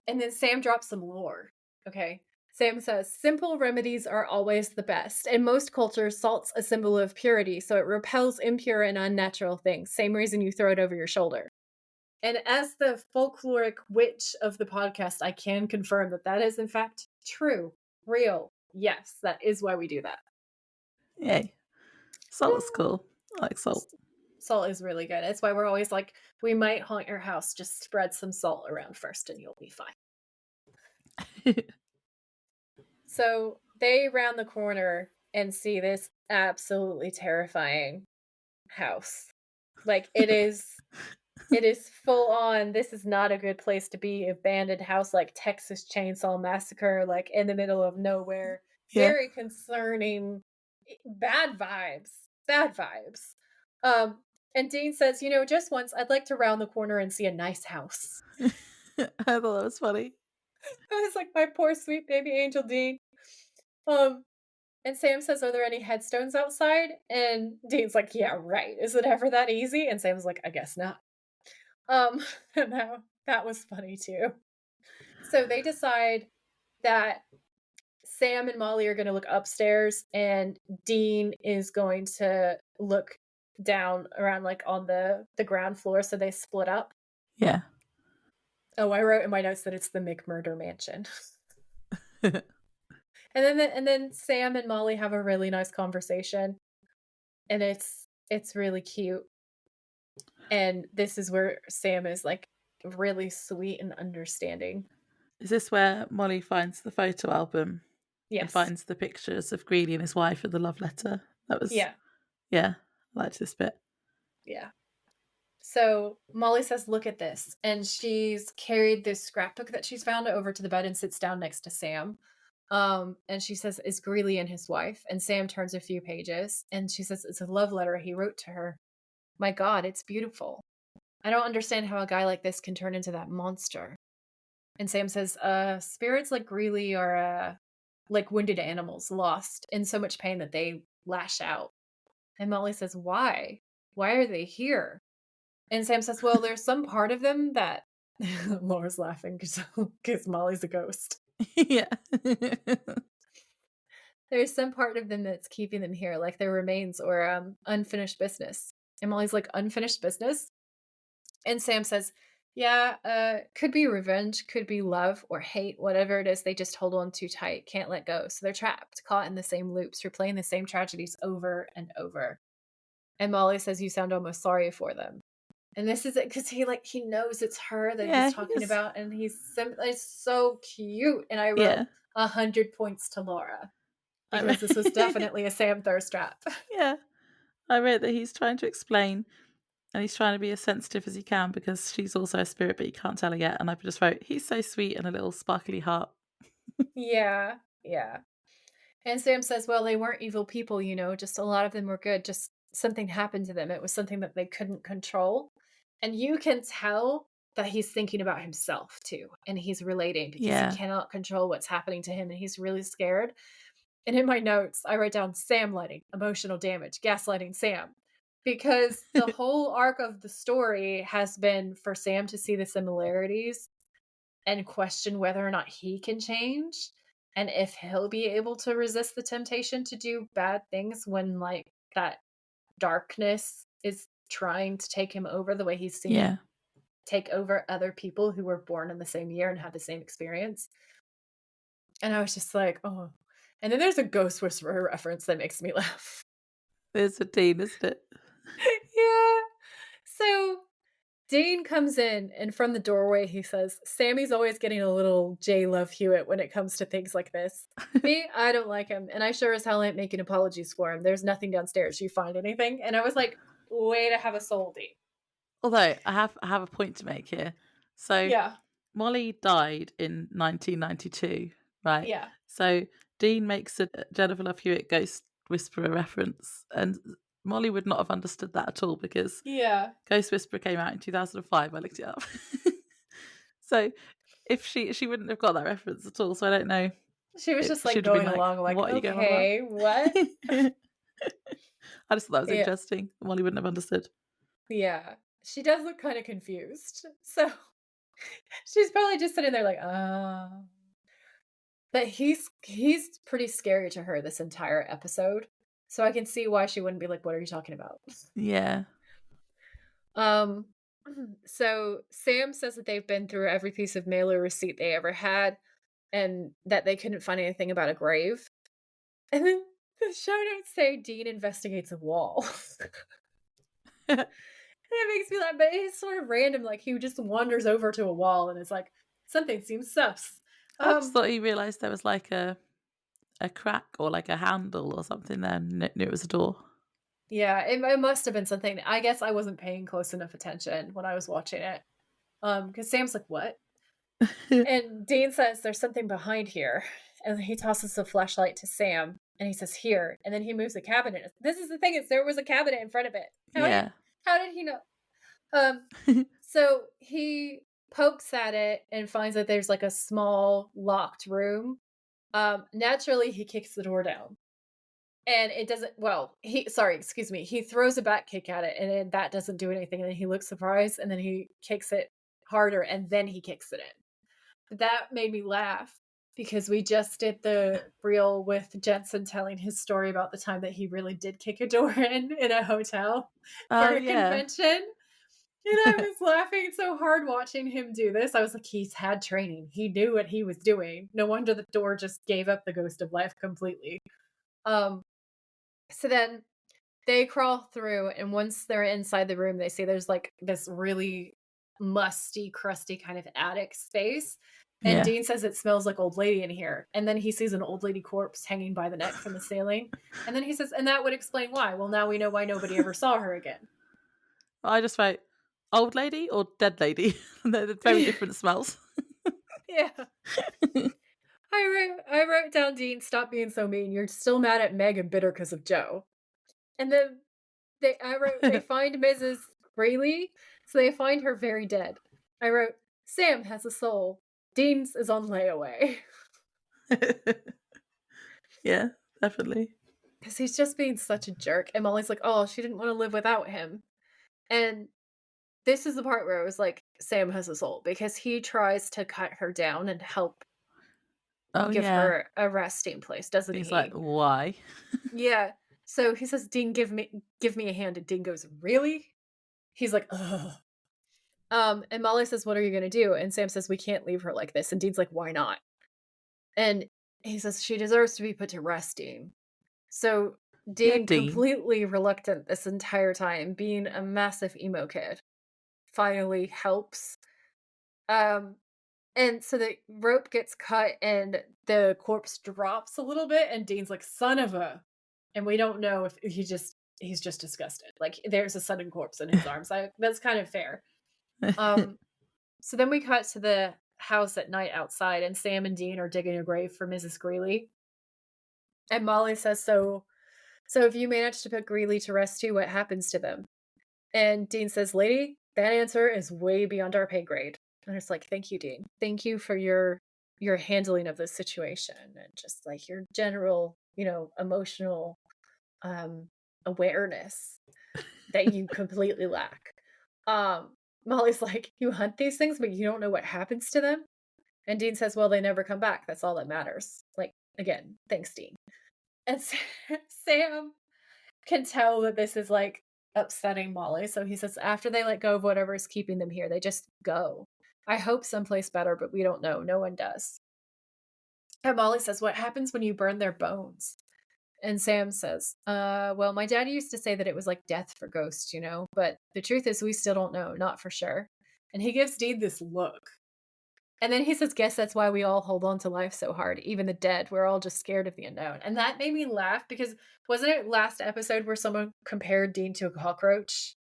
And then Sam drops some lore. Okay. Sam says, simple remedies are always the best. In most cultures, salt's a symbol of purity, so it repels impure and unnatural things. Same reason you throw it over your shoulder. And as the folkloric witch of the podcast, I can confirm that that is, in fact, true. Real. Yes, that is why we do that. Yay. Salt is cool. I like salt. Salt is really good. It's why we're always like, we might haunt your house. Just spread some salt around first and you'll be fine. So they round the corner and see this absolutely terrifying house. Like, it is full on, this is not a good place to be. Abandoned house, like Texas Chainsaw Massacre, like in the middle of nowhere. Yeah. Very concerning. Bad vibes. Bad vibes. And Dean says, just once I'd like to round the corner and see a nice house. I thought that was funny. I was like, my poor sweet baby angel Dean. And Sam says, are there any headstones outside? And Dean's like, yeah, right. Is it ever that easy? And Sam's like, I guess not. And that was funny too. So they decide that Sam and Molly are going to look upstairs and Dean is going to look down around like on the ground floor. So they split up. Yeah. Oh, I wrote in my notes that it's the McMurder mansion. And then Sam and Molly have a really nice conversation. And it's really cute. And this is where Sam is like really sweet and understanding. Is this where Molly finds the photo album? Yes. And finds the pictures of Greeley and his wife with the love letter? That was... Yeah. Yeah, I liked this bit. Yeah. So Molly says, look at this. And she's carried this scrapbook that she's found over to the bed and sits down next to Sam. And she says, is Greeley and his wife? And Sam turns a few pages and she says, it's a love letter he wrote to her. My God, it's beautiful. I don't understand how a guy like this can turn into that monster. And Sam says, spirits like Greeley are like wounded animals, lost in so much pain that they lash out. And Molly says, why? Why are they here? And Sam says, well, there's some part of them that... Laura's laughing because Molly's a ghost. Yeah. There's some part of them that's keeping them here, like their remains or unfinished business. And Molly's like, unfinished business? And Sam says, yeah, could be revenge, could be love or hate, whatever it is, they just hold on too tight, can't let go. So they're trapped, caught in the same loops, replaying the same tragedies over and over. And Molly says, you sound almost sorry for them. And this is it, because he knows it's her that he's talking about, and it's so cute. And I wrote 100 points to Laura, because this was definitely a Sam thirst trap. Yeah. I wrote that he's trying to explain, and he's trying to be as sensitive as he can, because she's also a spirit, but you can't tell her yet. And I just wrote, he's so sweet, and a little sparkly heart. Yeah. And Sam says, well, they weren't evil people, just a lot of them were good. Just something happened to them. It was something that they couldn't control. And you can tell that he's thinking about himself too. And he's relating because he cannot control what's happening to him. And he's really scared. And in my notes, I write down Sam lighting, emotional damage, gaslighting Sam. Because the whole arc of the story has been for Sam to see the similarities and question whether or not he can change. and if he'll be able to resist the temptation to do bad things when, like, that darkness is trying to take him over the way he's seen it Yeah. take over other people who were born in the same year and had the same experience. And I was just like, "Oh." And then there's a Ghost Whisperer reference that makes me laugh. It's a teen, isn't it? Yeah. So Dean comes in, and from the doorway, he says, "Sammy's always getting a little J. Love Hewitt when it comes to things like this. Me, I don't like him, and I sure as hell ain't making apologies for him. There's nothing downstairs. You find anything?" And I was like, "Way to have a soul, Dean." Although I have a point to make here. So Yeah. Molly died in 1992, right? Yeah. So Dean makes a Jennifer Love Hewitt Ghost Whisperer reference, and Molly would not have understood that at all because Yeah. Ghost Whisperer came out in 2005. I looked it up. So if she wouldn't have got that reference at all. So I don't know. She was just, like, She'd have been going like, along like, "What are you going on about?" "Okay, what?" I just thought that was Yeah. interesting. Molly wouldn't have understood. Yeah. She does look kinda confused. So, she's probably just sitting there like, "Oh." But he's pretty scary to her this entire episode, so I can see why she wouldn't be like, "What are you talking about?" Yeah. Um, so Sam says that they've been through every piece of mail or receipt they ever had, and that they couldn't find anything about a grave. And then the show notes say Dean investigates a wall. And it makes me laugh, but it's sort of random, like, he just wanders over to a wall and is like, "Something seems sus." I just Um, thought he realised there was like a crack or like a handle or something there and knew it was a door. yeah, it must have been something. I guess I wasn't paying close enough attention when I was watching it. Because Sam's like, "What?" And Dean says, "There's something behind here." And he tosses the flashlight to Sam, and he says, "Here." And then he moves a cabinet. This is the thing, is there was a cabinet in front of it. Yeah. How did he know? Um, so he pokes at it and finds that there's, like, a small locked room. Naturally, he kicks the door down. And it doesn't, well, excuse me, he throws a back kick at it, and then that doesn't do anything, and then he looks surprised, and then he kicks it harder, and then he kicks it in. That made me laugh because we just did the reel with Jensen telling his story about the time that he really did kick a door in a hotel for Oh, a yeah. convention. And I was laughing so hard watching him do this. I was like, he's had training. He knew what he was doing. No wonder the door just gave up the ghost of life completely. Um, so then they crawl through, and once they're inside the room, they see there's like this really musty, crusty kind of attic space. And Yeah. Dean says it smells like old lady in here. And then he sees an old lady corpse hanging by the neck from the ceiling. And then he says, and that would explain why. Well, now we know why nobody ever saw her again. I just wrote old lady or dead lady. They're very different smells. Yeah. I wrote down, Dean, stop being so mean. You're still mad at Meg and bitter because of Joe. And then I wrote, they find Mrs. Greeley, so they find her very dead. I wrote, Sam has a soul. Dean's is on layaway. Yeah, definitely. Because he's just being such a jerk. And Molly's like, oh, she didn't want to live without him. And this is the part where it was like, Sam has a soul, because he tries to cut her down and help Oh, give yeah. her a resting place, doesn't He's like, he? why? Yeah. So he says, Dean, give me a hand. And Dean goes, really? He's like, ugh. And Molly says, what are you gonna do? And Sam says, we can't leave her like this. And Dean's like, why not? And he says, she deserves to be put to rest, Dean. So Yeah, Dean, Dean. completely reluctant this entire time, being a massive emo kid, finally helps. Um, and so the rope gets cut and the corpse drops a little bit, and Dean's like, son of a. And we don't know if he's just disgusted. Like, there's a sudden corpse in his arms. That's kind of fair. Um, so then we cut to the house at night outside, and Sam and Dean are digging a grave for Mrs. Greeley. And Molly says, so if you manage to put Greeley to rest too, what happens to them? And Dean says, lady, that answer is way beyond our pay grade. And it's like, thank you, Dean. Thank you for your handling of this situation, and just like your general, emotional um awareness that you completely lack. Um, Molly's like, you hunt these things, but you don't know what happens to them? And Dean says, well, they never come back. That's all that matters. Like, again, thanks, Dean. And Sam can tell that this is like upsetting Molly. So he says, after they let go of whatever is keeping them here, they just go. I hope someplace better, but we don't know. No one does. And Molly says, what happens when you burn their bones? And Sam says, well, my dad used to say that it was like death for ghosts, but the truth is we still don't know, not for sure. And he gives Dean this look. And then he says, guess that's why we all hold on to life so hard. Even the dead, we're all just scared of the unknown. And that made me laugh because wasn't it last episode where someone compared Dean to a cockroach?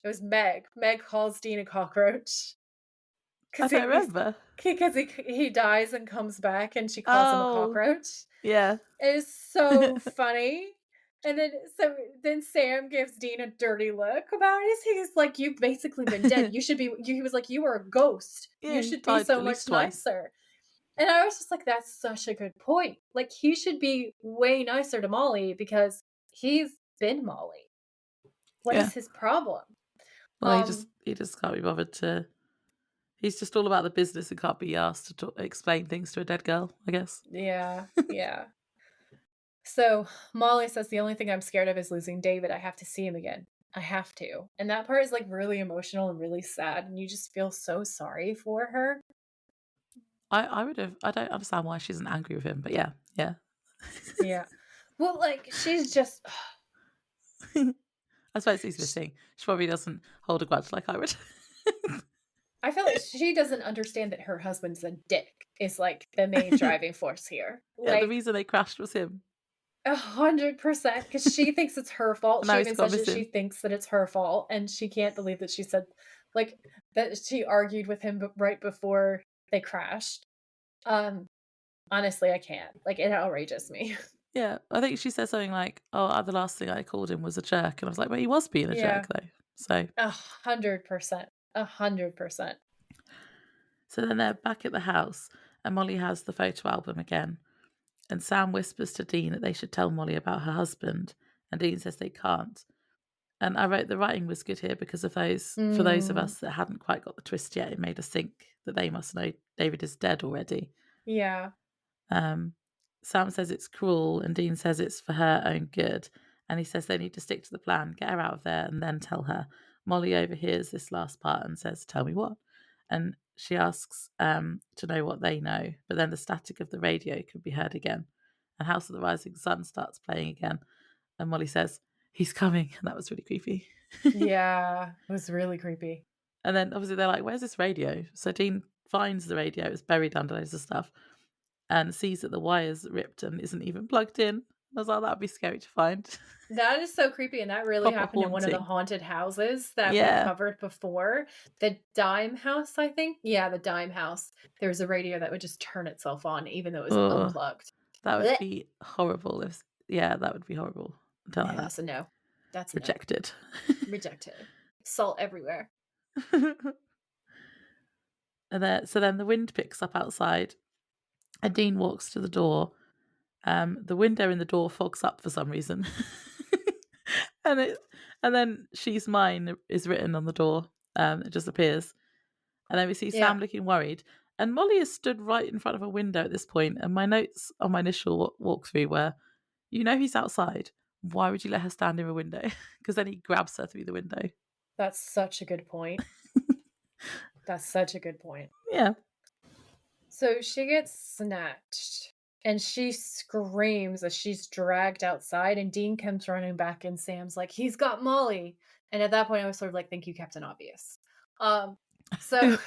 It was Meg. Meg calls Dean a cockroach. I don't remember. Because he dies and comes back and she calls him a Oh, cockroach. yeah. It is so funny. And then Sam gives Dean a dirty look about it. He's like, you've basically been dead. You should be, he was like, you were a ghost. Yeah, You he should be died so at least much twice. nicer. And I was just like, that's such a good point. Like, he should be way nicer to Molly because he's been Molly. What is his problem? Well, he just can't be bothered to. He's just all about the business and can't be asked to explain things to a dead girl, I guess. Yeah, yeah. So Molly says, the only thing I'm scared of is losing David. I have to see him again. I have to. And that part is like really emotional and really sad. And you just feel so sorry for her. I don't understand why she isn't angry with him, but yeah. Yeah. Well, like, she's just. I suppose it's the thing. She probably doesn't hold a grudge like I would. I feel like she doesn't understand that her husband's a dick is like the main driving force here. Yeah, Like, the reason they crashed was him. 100%, because she thinks it's her fault. And She now he's even gone says that she missing. thinks that it's her fault, and she can't believe that she said, like, that she argued with him right before they crashed. Honestly, I can't. Like, it outrages me. Yeah, I think she said something like, "Oh, the last thing I called him was a jerk," and I was like, "Well, he was being a jerk though." So 100%. 100%. So then they're back at the house, and Molly has the photo album again. And Sam whispers to Dean that they should tell Molly about her husband, and Dean says they can't. And I wrote the writing was good here because of those for those of us that hadn't quite got the twist yet. It made us think that they must know David is dead already. Yeah. Sam says it's cruel, and Dean says it's for her own good. And he says they need to stick to the plan, get her out of there, and then tell her. Molly overhears this last part and says, "Tell me what?" And she asks to know what they know, but then the static of the radio can be heard again. And House of the Rising Sun starts playing again. And Molly says, "He's coming." And that was really creepy. Yeah. It was really creepy. And then obviously they're like, "Where's this radio?" So Dean finds the radio. It's buried under loads of stuff. And sees that the wire's ripped and isn't even plugged in. I was like, that'd be scary to find. That is so creepy, and that really Proper happened in one of the haunting. haunted houses that we Yeah. covered before. The Dime House, I think? Yeah, the Dime House. There was a radio that would just turn itself on even though it was unplugged. That would be horrible. That would be horrible. Don't like that. That's a no. That's a Rejected. No. Rejected. Salt everywhere. So then the wind picks up outside, and Dean walks to the door. The window in the door fogs up for some reason, and then "She's mine" is written on the door. It just appears, and then we see Sam looking worried. And Molly is stood right in front of a window at this point. And my notes on my initial walkthrough were, he's outside. Why would you let her stand near a window? Because then he grabs her through the window. That's such a good point. That's such a good point. Yeah. So she gets snatched and she screams as she's dragged outside, and Dean comes running back and Sam's like, he's got Molly. And at that point I was sort of like, thank you, Captain Obvious. So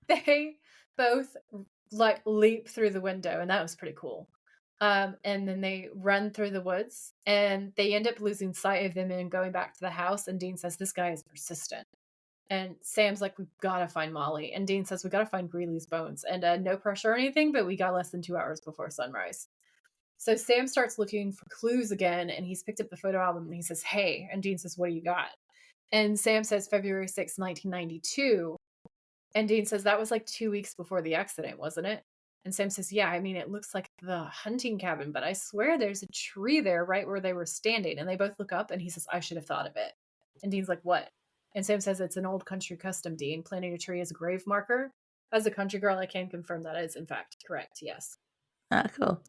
they both like leap through the window, and that was pretty cool. And then they run through the woods, and they end up losing sight of them and going back to the house. And Dean says, this guy is persistent. And Sam's like, we've got to find Molly. And Dean says, we got to find Greeley's bones. And no pressure or anything, but we got less than 2 hours before sunrise. So Sam starts looking for clues again, and he's picked up the photo album, and he says, hey. And Dean says, what do you got? And Sam says, February 6, 1992. And Dean says, that was like 2 weeks before the accident, wasn't it? And Sam says, yeah, I mean, it looks like the hunting cabin, but I swear there's a tree there right where they were standing. And they both look up, and he says, I should have thought of it. And Dean's like, what? And Sam says, it's an old country custom, Dean. Planting a tree as a grave marker. As a country girl, I can confirm that is, in fact, correct, yes. Ah, cool.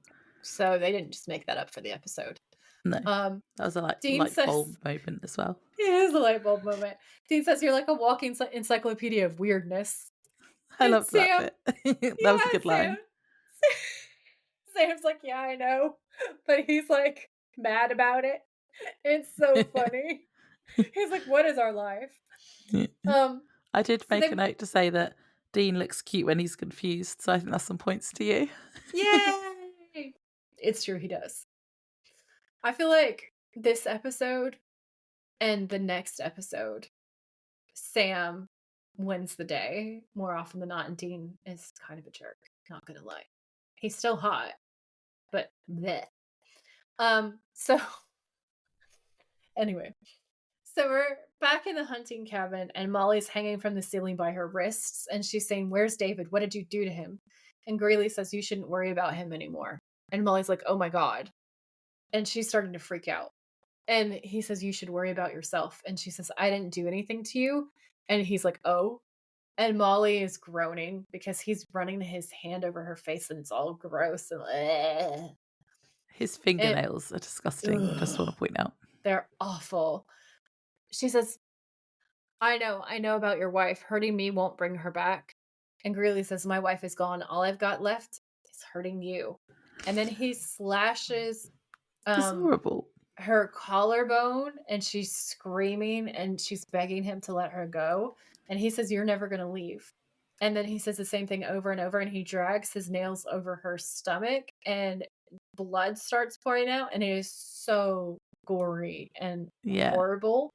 So they didn't just make that up for the episode. No, Um, that was a Dean light says, bulb moment as well. it is a light bulb moment. Dean says, you're like a walking encyclopedia of weirdness. I And loved that Sam, bit. That was a yeah, good Sam. line. Sam's like, yeah, I know. But he's like mad about it. It's so funny. He's like, what is our life? Yeah. I did So make a then, note to say that Dean looks cute when he's confused, so I think that's some points to you. yay! It's true, he does. I feel like this episode and the next episode, Sam wins the day more often than not, and Dean is kind of a jerk. Not gonna lie, he's still hot, but bleh. So anyway, so we're back in the hunting cabin, and Molly's hanging from the ceiling by her wrists, and she's saying, "Where's David? What did you do to him?" And Greeley says, "You shouldn't worry about him anymore." And Molly's like, "Oh my god," and she's starting to freak out. And he says, "You should worry about yourself." And she says, "I didn't do anything to you." And he's like, "Oh." And Molly is groaning because he's running his hand over her face and it's all gross and bleh. His And fingernails are disgusting. I just want ugh, to point out. they're awful. She says, I know about your wife. Hurting me won't bring her back." And Greeley says, "My wife is gone. All I've got left is hurting you." And then he slashes It's um horrible. her collarbone and she's screaming and she's begging him to let her go. And he says, "You're never going to leave." And then he says the same thing over and over and he drags his nails over her stomach and blood starts pouring out and it is so gory and Yeah. horrible.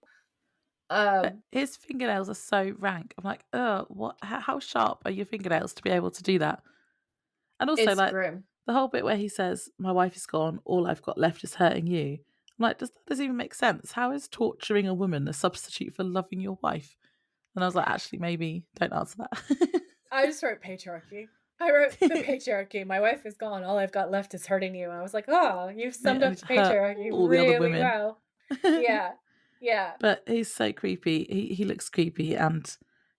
But Um, his fingernails are so rank. I'm like, what? How sharp are your fingernails to be able to do that? And also, it's like, grim. the whole bit where he says, "My wife is gone. All I've got left is hurting you." I'm like, does even make sense? How is torturing a woman a substitute for loving your wife? And I was like, actually, maybe don't answer that. I just wrote patriarchy. I wrote the patriarchy. My wife is gone. All I've got left is hurting you. I was like, oh, you've summed I up need the to hurt patriarchy all the other really women. well. Yeah. Yeah. But he's so creepy. He looks creepy, and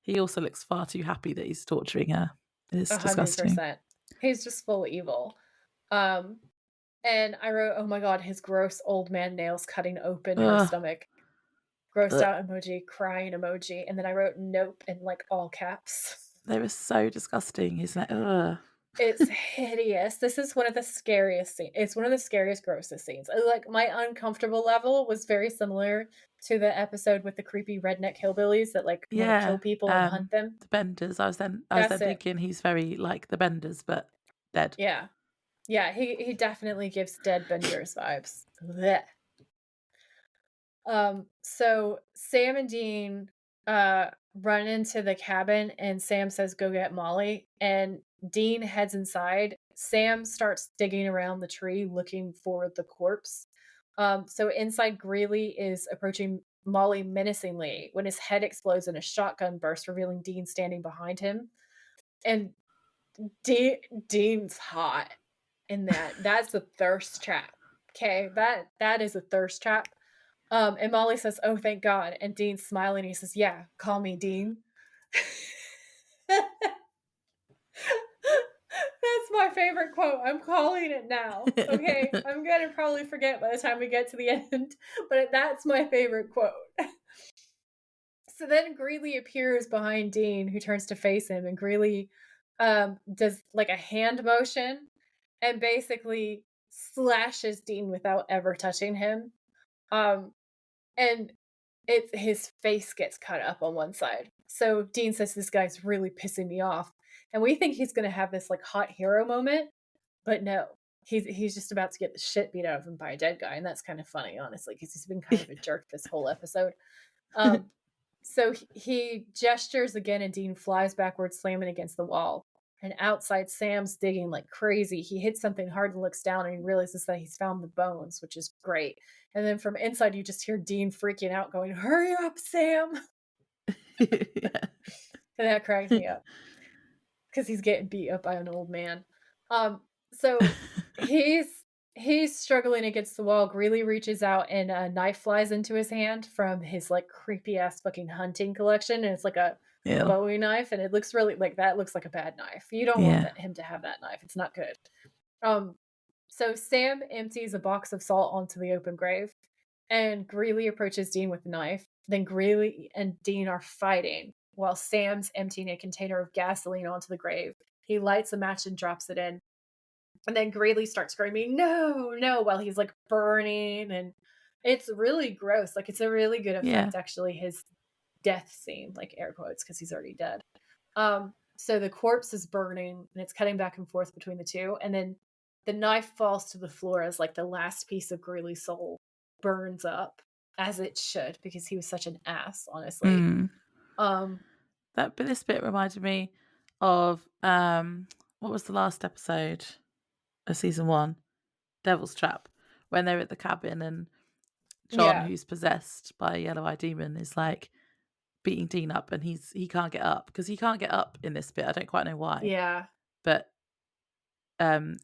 he also looks far too happy that he's torturing her. It's disgusting. 100%. He's just full evil. Um, and I wrote, oh my god, his gross old man nails cutting open her Ugh, stomach. Grossed ugh. out emoji, crying emoji, and then I wrote nope in like all caps. They were so disgusting. He's like, ugh. It's hideous. This is one of the scariest scenes. It's one of the scariest, grossest scenes. Like my uncomfortable level was very similar to the episode with the creepy redneck hillbillies that like want to kill Yeah, people and hunt them. the Benders. I was That's then it. thinking he's very like the Benders, but dead. Yeah. Yeah, he definitely gives dead benders vibes. Blech. So Sam and Dean run into the cabin and Sam says, "Go get Molly." And Dean heads inside. Sam starts digging around the tree looking for the corpse. So inside, Greeley is approaching Molly menacingly when his head explodes in a shotgun burst, revealing Dean standing behind him. And Dean's hot in that. That's a thirst trap. Okay, that is a thirst trap. And Molly says, "Oh, thank God." And Dean's smiling. He says, "Yeah, call me Dean." That's my favorite quote. I'm calling it now. Okay, I'm gonna probably forget by the time we get to the end, but that's my favorite quote. So then Greeley appears behind Dean, who turns to face him, and Greeley does like a hand motion and basically slashes Dean without ever touching him. Um, and it's his face gets cut up on one side. So Dean says, "This guy's really pissing me off," and we think he's going to have this like hot hero moment, but no, he's just about to get the shit beat out of him by a dead guy, and that's kind of funny, honestly, because he's been kind of a jerk this whole episode. Um, so he gestures again, and Dean flies backwards, slamming against the wall. And outside, Sam's digging like crazy. He hits something hard and looks down, and he realizes that he's found the bones, which is great. And then from inside, you just hear Dean freaking out, going, "Hurry up, Sam!" Yeah. And that cracked me up because he's getting beat up by an old man. So he's struggling against the wall. Greeley reaches out, and a knife flies into his hand from his like creepy ass fucking hunting collection, and it's like a Ew. Bowie knife, and it looks really like that looks like a bad knife. You don't want Yeah. him to have that knife. It's not good. Um, so Sam empties a box of salt onto the open grave, and Greeley approaches Dean with a knife. Then Greeley and Dean are fighting while Sam's emptying a container of gasoline onto the grave. He lights a match and drops it in. And then Greeley starts screaming, "No, no," while he's like burning. And it's really gross. Like, it's a really good Yeah. effect, actually, his death scene, like air quotes, because he's already dead. So the corpse is burning and it's cutting back and forth between the two. And then the knife falls to the floor as like the last piece of Greeley's soul burns up, as it should, because he was such an ass, honestly. Mm. Um, But this bit reminded me of what was the last episode of season 1? Devil's Trap, when they're at the cabin and John, yeah, who's possessed by a yellow-eyed demon, is like beating Dean up, and he can't get up because he can't get up in this bit. I don't quite know why, yeah, but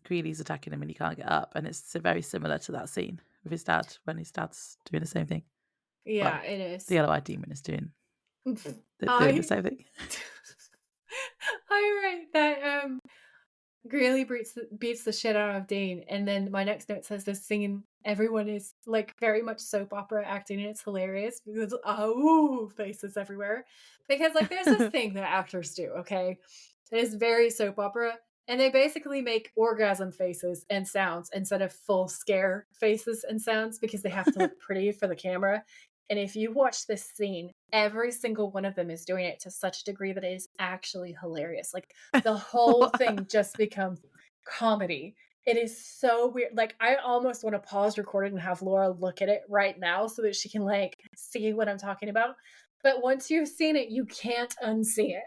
Greeley's attacking him and he can't get up, and it's very similar to that scene with his dad when his dad's doing the same thing. yeah, Well, it the is. yellow-eyed demon is doing the I same thing. I write that Greeley beats the shit out of Dean, and then my next note says this scene, everyone is like very much soap opera acting, and it's hilarious because faces everywhere. Because like there's this thing that actors do, okay? It is very soap opera, and they basically make orgasm faces and sounds instead of full scare faces and sounds because they have to look pretty for the camera. And if you watch this scene, every single one of them is doing it to such a degree that it is actually hilarious. Like the whole thing just becomes comedy. It is so weird. Like, I almost want to pause recording and have Laura look at it right now so that she can like see what I'm talking about. But once you've seen it, you can't unsee it.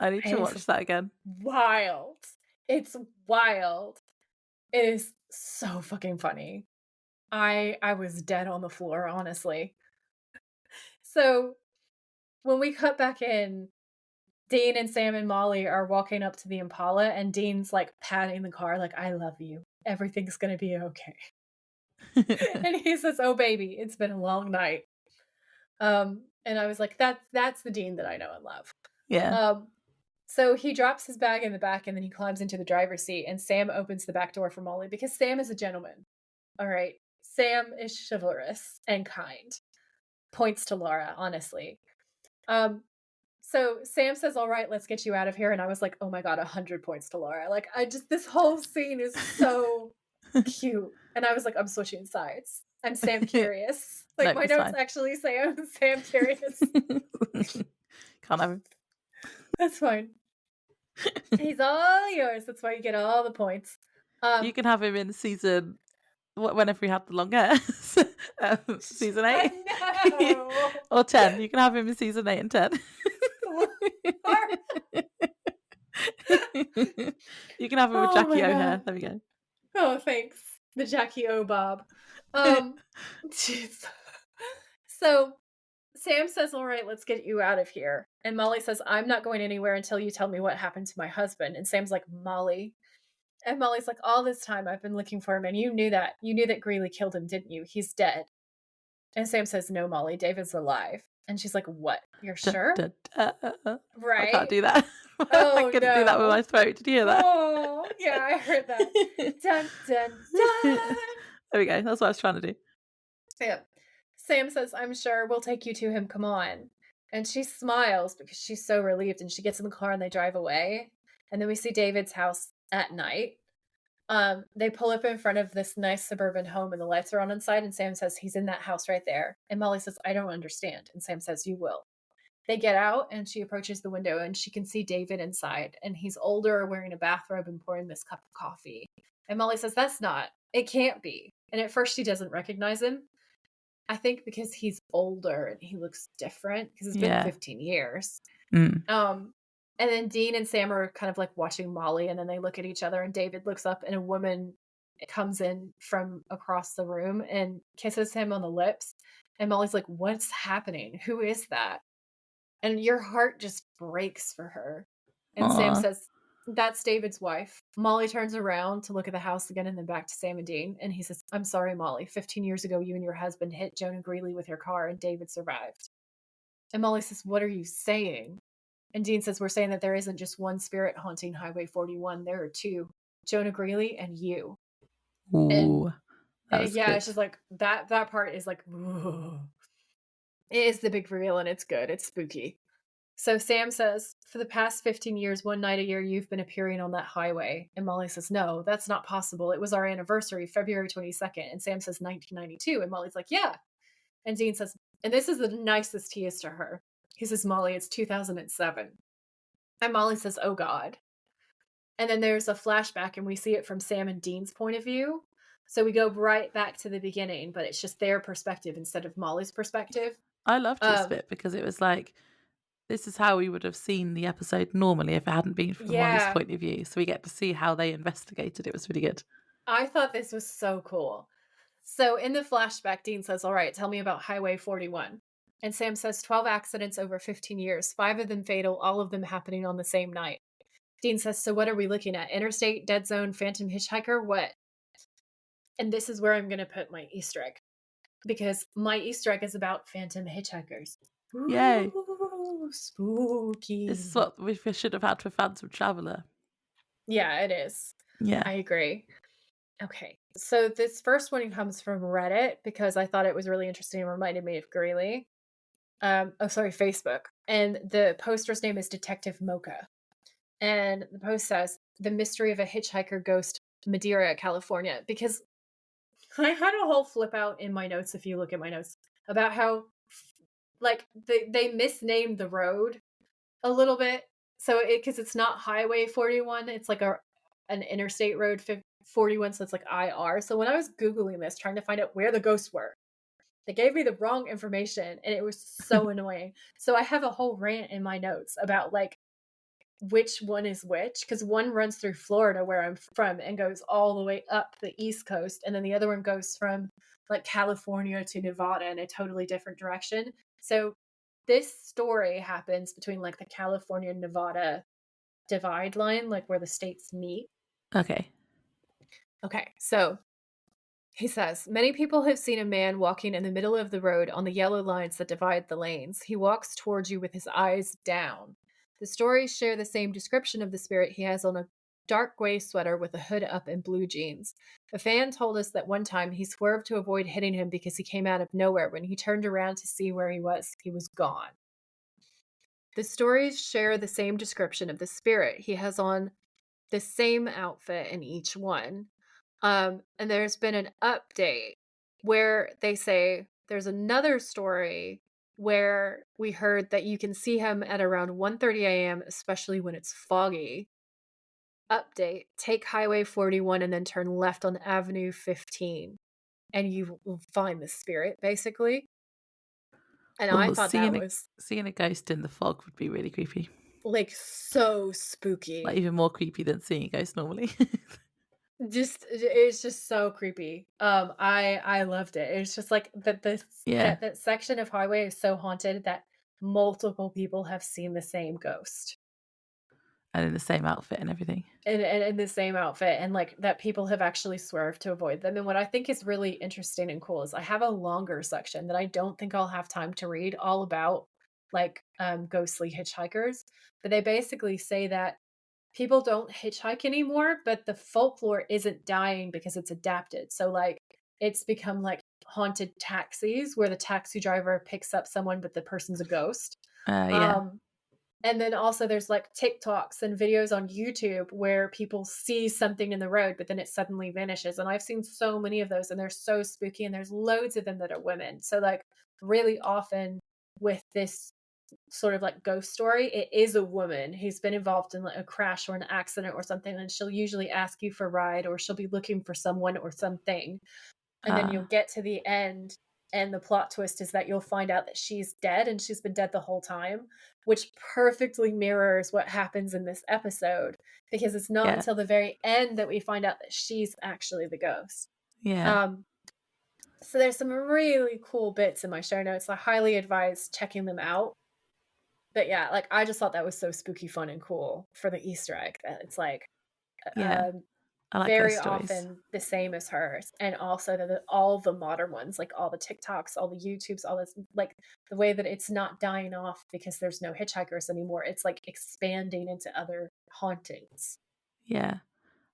I need to It's watch that again. wild. It's wild. It is so fucking funny. I was dead on the floor, honestly. So when we cut back in, Dean and Sam and Molly are walking up to the Impala, and Dean's like patting the car, like, "I love you. Everything's gonna be okay." And he says, "Oh baby, it's been a long night." And I was like, that's the Dean that I know and love. Yeah. Um, so he drops his bag in the back and then he climbs into the driver's seat, and Sam opens the back door for Molly because Sam is a gentleman. All right. Sam is chivalrous and kind. Points to Laura, honestly. Um, So Sam says, "All right, let's get you out of here." And I was like, "Oh my god, 100 points to Laura." Like, this whole scene is so cute. And I was like, "I'm switching sides. I'm Sam curious." Like, Nope, my it's notes fine. actually say I'm Sam curious. Can't have him. That's fine. He's all yours. That's why you get all the points. You Um, can have him in season whenever he had the long hair. Season 8 no. or 10. You can have him in season 8 and 10. You can have him with Oh Jackie my O'Hare. god. There we go. Oh, thanks. The Jackie O Bob. Um, jeez. So Sam says, "All right, let's get you out of here." And Molly says, "I'm not going anywhere until you tell me what happened to my husband." And Sam's like, "Molly." And Molly's like, "All this time I've been looking for him, and you knew that. You knew that Greeley killed him, didn't you? He's dead." And Sam says, "No, Molly, David's alive." And she's like, "What? You're Dun, sure?" dun, dun. I can't Right? do that. I Oh couldn't do that with my no. throat. Did you hear that? Oh, yeah, I heard that. Dun dun dun. There we go. That's what I was trying to do. Yeah. Sam says, "I'm sure. We'll take you to him. Come on." And she smiles because she's so relieved, and she gets in the car and they drive away. And then we see David's house at night. They pull up in front of this nice suburban home and the lights are on inside, and Sam says he's in that house right there. And Molly says, "I don't understand." And Sam says, "You will." They get out and she approaches the window and she can see David inside, and he's older, wearing a bathrobe and pouring this cup of coffee. And Molly says, "It can't be." And at first she doesn't recognize him. I think because he's older and he looks different because it's been Yeah. 15 years. Mm. And then Dean and Sam are kind of like watching Molly, and then they look at each other, and David looks up, and a woman comes in from across the room and kisses him on the lips. And Molly's like, "What's happening? Who is that?" And your heart just breaks for her. And Sam Aw. says, "That's David's wife." Molly turns around to look at the house again and then back to Sam and Dean. And he says, "I'm sorry, Molly. 15 years ago, you and your husband hit Jonah Greeley with your car and David survived." And Molly says, "What are you saying?" And Dean says, "We're saying that there isn't just one spirit haunting Highway 41. There are two." Jonah Greeley, and you. And Ooh, that was yeah, good. it's just like that part is like, ooh. It is the big reveal and it's good. It's spooky. So Sam says, "For the past 15 years, one night a year, you've been appearing on that highway." And Molly says, "No, that's not possible. It was our anniversary, February 22nd." And Sam says, "1992." And Molly's like, "Yeah." And Dean says, and this is the nicest he is to her. He says, "Molly, it's 2007." And Molly says, "Oh God." And then there's a flashback and we see it from Sam and Dean's point of view. So we go right back to the beginning, but it's just their perspective instead of Molly's perspective. I loved this Um, bit because it was like, this is how we would have seen the episode normally if it hadn't been from Molly's yeah, point of view. So we get to see how they investigated. It was really good. I thought this was so cool. So in the flashback, Dean says, "All right, tell me about Highway 41." And Sam says, 12 accidents over 15 years, 5 of them fatal, all of them happening on the same night. Dean says, "So what are we looking at? Interstate, dead zone, phantom hitchhiker? What?" And this is where I'm going to put my Easter egg because my Easter egg is about phantom hitchhikers. Yay. Ooh, This is spooky. what we should have had for Phantom Traveller. Yeah, it is. Yeah. I agree. Okay. So this first one comes from Reddit because I thought it was really interesting and reminded me of Greeley. Oh, sorry, Facebook. And the poster's name is Detective Mocha. And the post says, "The mystery of a hitchhiker ghost, Madeira, California." Because I had a whole flip out in my notes, if you look at my notes, about how, like, they misnamed the road a little bit. So because it's not Highway 41, it's like an interstate road 41, so it's like IR. So when I was Googling this, trying to find out where the ghosts were, they gave me the wrong information and it was so annoying. So I have a whole rant in my notes about like which one is which because one runs through Florida where I'm from and goes all the way up the East Coast, and then the other one goes from like California to Nevada in a totally different direction. So this story happens between like the California Nevada divide line, like where the states meet. Okay. Okay, so he says, "Many people have seen a man walking in the middle of the road on the yellow lines that divide the lanes. He walks towards you with his eyes down. The stories share the same description of the spirit. He has on a dark gray sweater with a hood up and blue jeans. A fan told us that one time he swerved to avoid hitting him because he came out of nowhere. When he turned around to see where he was gone. The stories share the same description of the spirit. He has on the same outfit in each one. And there's been an update where they say there's another story where we heard that you can see him at around 1:30 a.m., especially when it's foggy. Update, take Highway 41 and then turn left on Avenue 15, and you will find the spirit, basically. And I Well, thought that was seeing a ghost in the fog would be really creepy. like so Like spooky. even more creepy than seeing a ghost normally. Just it's just so creepy. I loved it. It's just like Yeah. that section of highway is so haunted that multiple people have seen the same ghost And in the same outfit and everything. and in the same outfit, and like that people have actually swerved to avoid them. And what I think is really interesting and cool is I have a longer section that I don't think I'll have time to read all about like ghostly hitchhikers, but they basically say that people don't hitchhike anymore, but the folklore isn't dying because it's adapted. So like it's become like haunted taxis where the taxi driver picks up someone but the person's a ghost. Yeah. Um and then also there's like TikToks and videos on YouTube where people see something in the road but then it suddenly vanishes. And I've seen so many of those and they're so spooky and there's loads of them that are women. So like really often with this sort of like ghost story, it is a woman who's been involved in like a crash or an accident or something, and she'll usually ask you for a ride or she'll be looking for someone or something. And then you'll Uh, get to the end, and the plot twist is that you'll find out that she's dead and she's been dead the whole time, which perfectly mirrors what happens in this episode because it's not yeah. until the very end that we find out that she's actually the ghost. Yeah. Um, so there's some really cool bits in my show notes. I highly advise checking them out. But yeah, like, I just thought that was so spooky fun and cool for the Easter egg that it's, like, Yeah. um, I like very ghost stories. often the same as hers, and also the all the modern ones, like, all the TikToks, all the YouTubes, all this like, the way that it's not dying off because there's no hitchhikers anymore, it's, like, expanding into other hauntings. Yeah.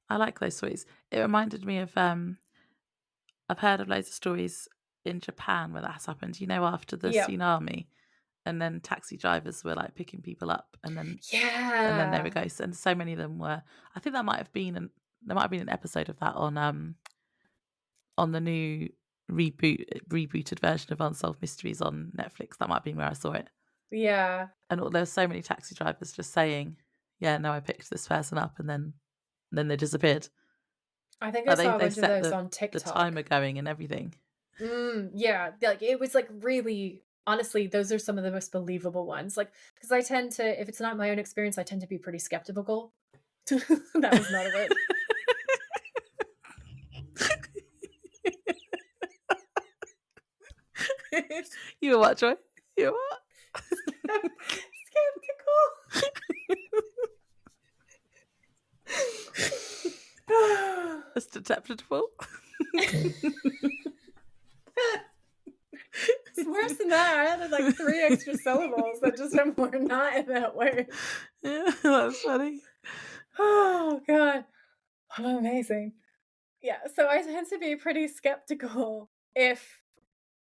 I like those stories. It reminded me of I've heard of loads of stories in Japan where that's happened. You know, after the Yep. tsunami, and then taxi drivers were like picking people up, and then they were Yeah. ghosts, and so many of them were. I think there might have been an episode of that on the new rebooted version of Unsolved Mysteries on Netflix. That might have been where I saw it. Yeah. And there were so many taxi drivers just saying, "Yeah, no, I picked this person up," and then they disappeared. I think I Like saw a they bunch of set those on the TikTok. timer going and everything. Yeah, like, it was, like, really honestly, those are some of the most believable ones, like, because I tend to if it's not my own experience, I tend to be pretty skeptical. That was not a word. You were what, Joy? You were what? Skeptical. It's detectable. It's worse than that. I added, like, 3 extra syllables that just were not in that word. Yeah, that's funny. Oh god. Amazing. Yeah, so I tend to be pretty skeptical if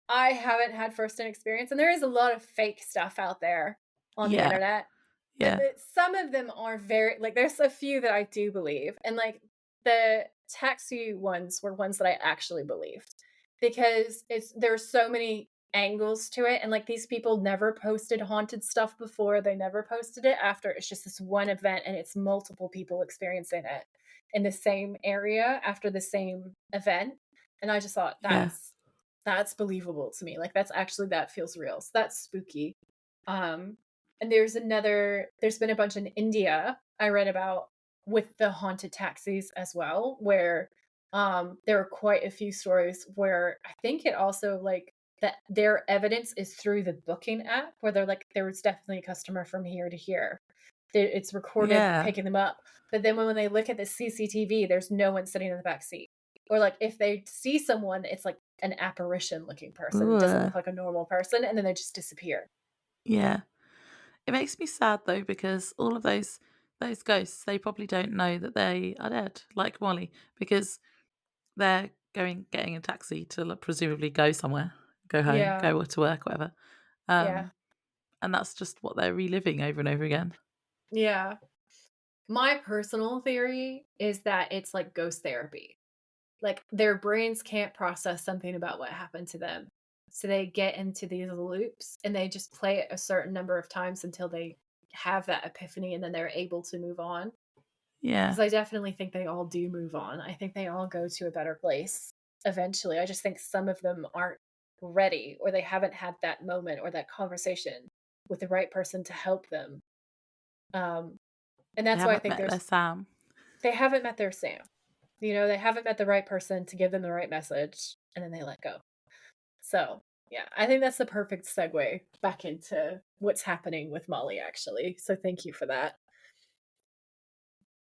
I haven't had first-hand experience, and there is a lot of fake stuff out there on the Yeah, internet, and yeah, some of them are very like, there's a few that I do believe, and, like, the taxi ones were ones that I actually believed because there's so many angles to it, and, like, these people never posted haunted stuff before, they never posted it after, it's just this one event, and it's multiple people experiencing it in the same area after the same event, and I just thought, yeah, that's believable to me, like, that feels real, so that's spooky. Um, and there's been a bunch in India I read about with the haunted taxis as well, where, there are quite a few stories where I think it also, like, that their evidence is through the booking app where they're like, "There was definitely a customer from here to here." It's recorded yeah. picking them up, but then when they look at the CCTV, there's no one sitting in the back seat. Or, like, if they see someone, it's like an apparition-looking person, it doesn't Ooh, look like a normal person, and then they just disappear. yeah. It makes me sad though because all of those ghosts, they probably don't know that they are dead, like Molly, because they're getting a taxi to like, presumably go somewhere, go home, Yeah, go to work, whatever. yeah, Um, and that's just what they're reliving over and over again. yeah. My personal theory is that it's like ghost therapy. Like, their brains can't process something about what happened to them, so they get into these loops, and they just play it a certain number of times until they have that epiphany, and then they're able to move on. Yeah, Because I definitely think they all do move on. I think they all go to a better place eventually. I just think some of them aren't ready, or they haven't had that moment or that conversation with the right person to help them. Um, and they that's why I haven't think met their Sam. they haven't met their Sam. You know, they haven't met the right person to give them the right message, and then they let go. So, yeah, I think that's the perfect segue back into what's happening with Molly, actually. So, thank you for that.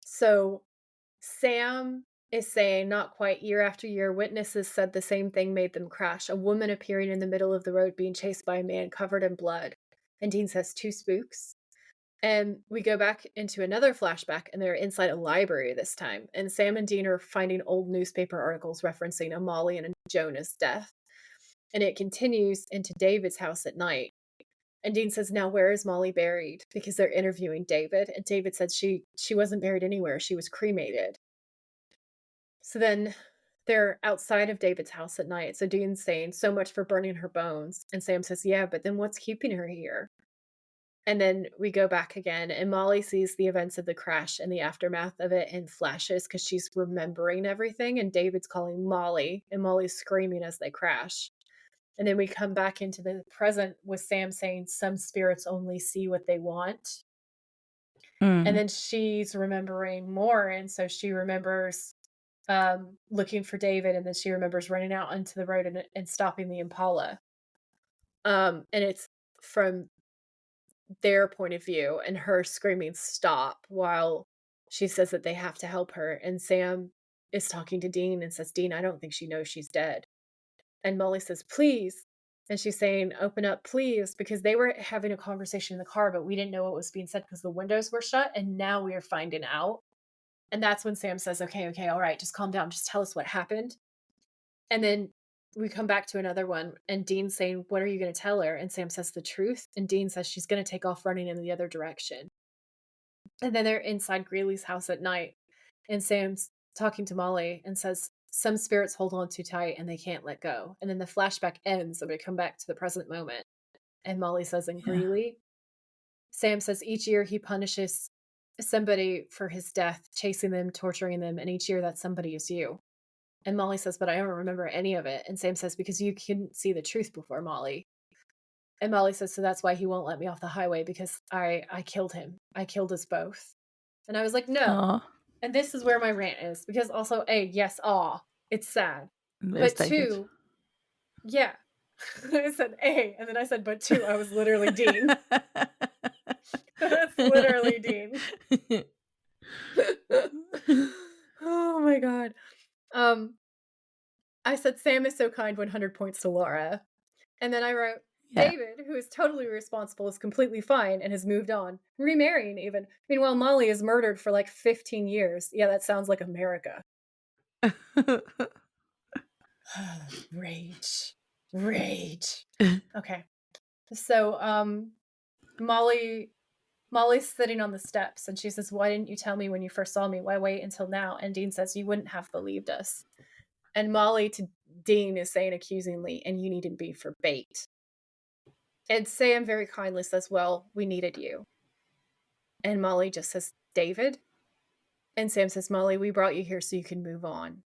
So, Sam is saying, not quite year after year, witnesses said the same thing made them crash. A woman appearing in the middle of the road being chased by a man covered in blood. And Dean says, two spooks. And we go back into another flashback, and they're inside a library this time. And Sam and Dean are finding old newspaper articles referencing a Molly and a Jonah's death. And it continues into David's house at night. And Dean says, "Now where is Molly buried?" Because they're interviewing David. And David said she wasn't buried anywhere. She was cremated. So then they're outside of David's house at night. So Dean's saying, "So much for burning her bones." And Sam says, "Yeah, but then what's keeping her here?" And then we go back again, and Molly sees the events of the crash and the aftermath of it in flashes because she's remembering everything. And David's calling Molly, and Molly's screaming as they crash. And then we come back into the present with Sam saying, "Some spirits only see what they want." And Mm, then she's remembering more. And so she remembers looking for David, and then she remembers running out onto the road and stopping the Impala. And it's from their point of view, and her screaming stop while she says that they have to help her. And Sam is talking to Dean and says, "Dean, I don't think she knows she's dead." And Molly says, "Please." And she's saying, "Open up, please," because they were having a conversation in the car, but we didn't know what was being said because the windows were shut. And now we are finding out. And that's when Sam says, okay, all right, just calm down. Just tell us what happened. And then we come back to another one, and Dean's saying, what are you going to tell her? And Sam says the truth. And Dean says she's going to take off running in the other direction. And then they're inside Greeley's house at night. And Sam's talking to Molly and says, some spirits hold on too tight and they can't let go. And then the flashback ends, and we come back to the present moment. And Molly says, in Yeah. Greeley, Sam says each year he punishes somebody for his death, chasing them, torturing them, and each year that somebody is you. And Molly says, but I don't remember any of it. And Sam says, because you couldn't see the truth before, Molly. And Molly says, so that's why he won't let me off the highway, because I killed him. I killed us both. And I was like, no. Aw. And this is where my rant is, because also, A, yes, it's sad. It was But David. 2, yeah. I said A, and then I said, but 2, I was literally Dean. That's literally Dean. Oh my god. I said Sam is so kind, 100 points to Laura. And then I wrote, Yeah. David, who is totally responsible, is completely fine and has moved on, remarrying even. Meanwhile, Molly is murdered for like 15 years. Yeah, that sounds like America. Rage. Okay. So, Molly's sitting on the steps and she says, why didn't you tell me when you first saw me? Why wait until now? And Dean says, you wouldn't have believed us. And Molly to Dean is saying accusingly, and you needed me for bait. And Sam very kindly says, well, we needed you. And Molly just says, David? And Sam says, Molly, we brought you here so you can move on.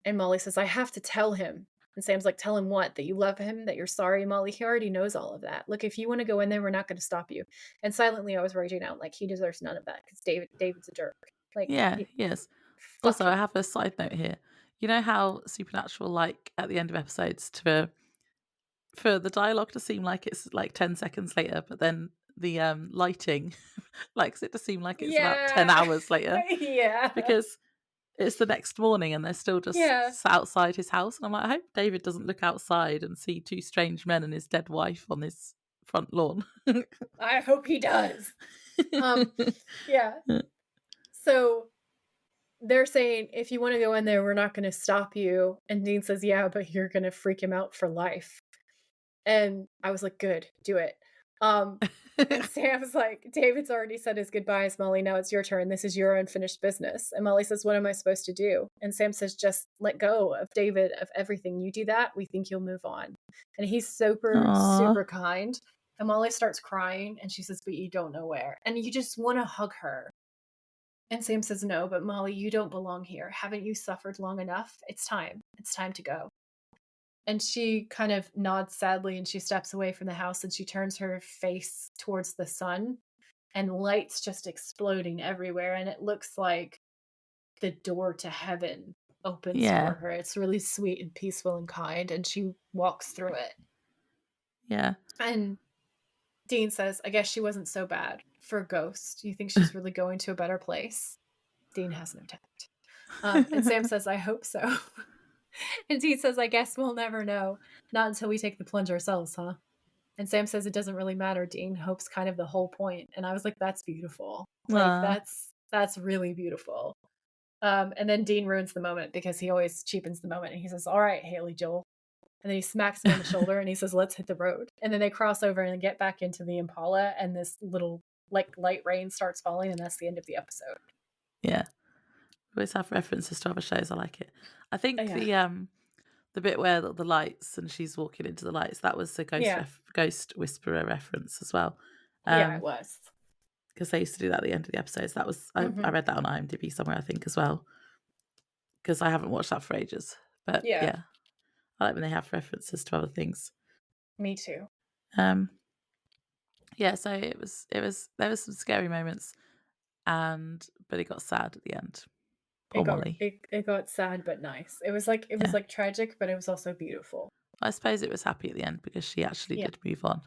And Molly says, I have to tell him. And Sam's like, tell him what? That you love him? That you're sorry, Molly? He already knows all of that. Look, if you want to go in there, we're not going to stop you. And silently, I was raging out, like, he deserves none of that, because David's a jerk. Like, Yeah, yes. Also, I have a side note here. You know how Supernatural, like, at the end of episodes, for the dialogue to seem like it's like 10 seconds later, but then the lighting likes it to seem like it's about 10 hours later. Yeah. Because it's the next morning and they're still just sat outside his house. And I'm like, I hope David doesn't look outside and see 2 strange men and his dead wife on his front lawn. I hope he does. Yeah. So they're saying, if you want to go in there, we're not going to stop you. And Dean says, yeah, but you're going to freak him out for life. And I was like, good, do it. And Sam's like, David's already said his goodbyes, Molly. Now it's your turn. This is your unfinished business. And Molly says, what am I supposed to do? And Sam says, just let go of David, of everything. You do that, we think you'll move on. And he's super kind. And Molly starts crying and she says, but you don't know where. And you just want to hug her. And Sam says, no, but Molly, you don't belong here. Haven't you suffered long enough? It's time. It's time to go. And she kind of nods sadly and she steps away from the house and she turns her face towards the sun and lights just exploding everywhere. And it looks like the door to heaven opens for her. It's really sweet and peaceful and kind. And she walks through it. Yeah. And Dean says, I guess she wasn't so bad for a ghost. You think she's really going to a better place? Dean has no tact. And Sam says, I hope so. And Dean says, I guess we'll never know. Not until we take the plunge ourselves, huh? And Sam says, it doesn't really matter, Dean. Hope's kind of the whole point. And I was like, that's beautiful. Like, that's really beautiful. And then Dean ruins the moment because he always cheapens the moment. And he says, all right, Haley Joel. And then he smacks him on the shoulder and he says, let's hit the road. And then they cross over and get back into the Impala. And this little, like, light rain starts falling. And that's the end of the episode. Yeah. We always have references to other shows. I like it. I think the bit where the lights and she's walking into the lights, that was a ghost whisperer reference as well. Yeah, it was. Because they used to do that at the end of the episodes. That was I read that on IMDb somewhere, I think, as well. Because I haven't watched that for ages. But yeah, I like when they have references to other things. Me too. Yeah, so it was there was some scary moments, but it got sad at the end. Poor Molly. It got sad but nice. It was like tragic, but it was also beautiful. I suppose it was happy at the end because she actually did move on.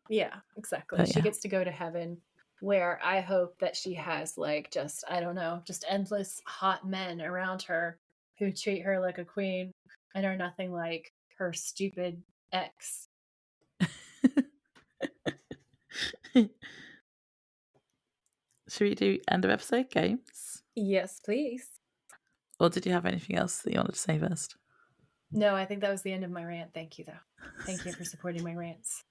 Yeah, exactly. She gets to go to heaven, where I hope that she has like just, I don't know, just endless hot men around her who treat her like a queen and are nothing like her stupid ex. Should we do end of episode games? Yes, please. Or did you have anything else that you wanted to say first? No, I think that was the end of my rant. Thank you, though. Thank you for supporting my rants.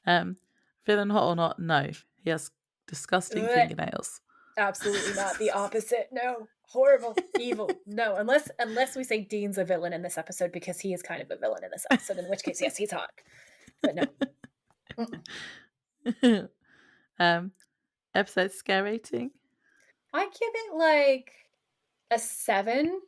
Feeling hot or not? No. He has disgusting Ugh. fingernails. Absolutely not. The opposite. No. Horrible. Evil. No. Unless we say Dean's a villain in this episode, because he is kind of a villain in this episode, in which case, yes, he's hot. But no. Episode scare rating? I give it like a 7,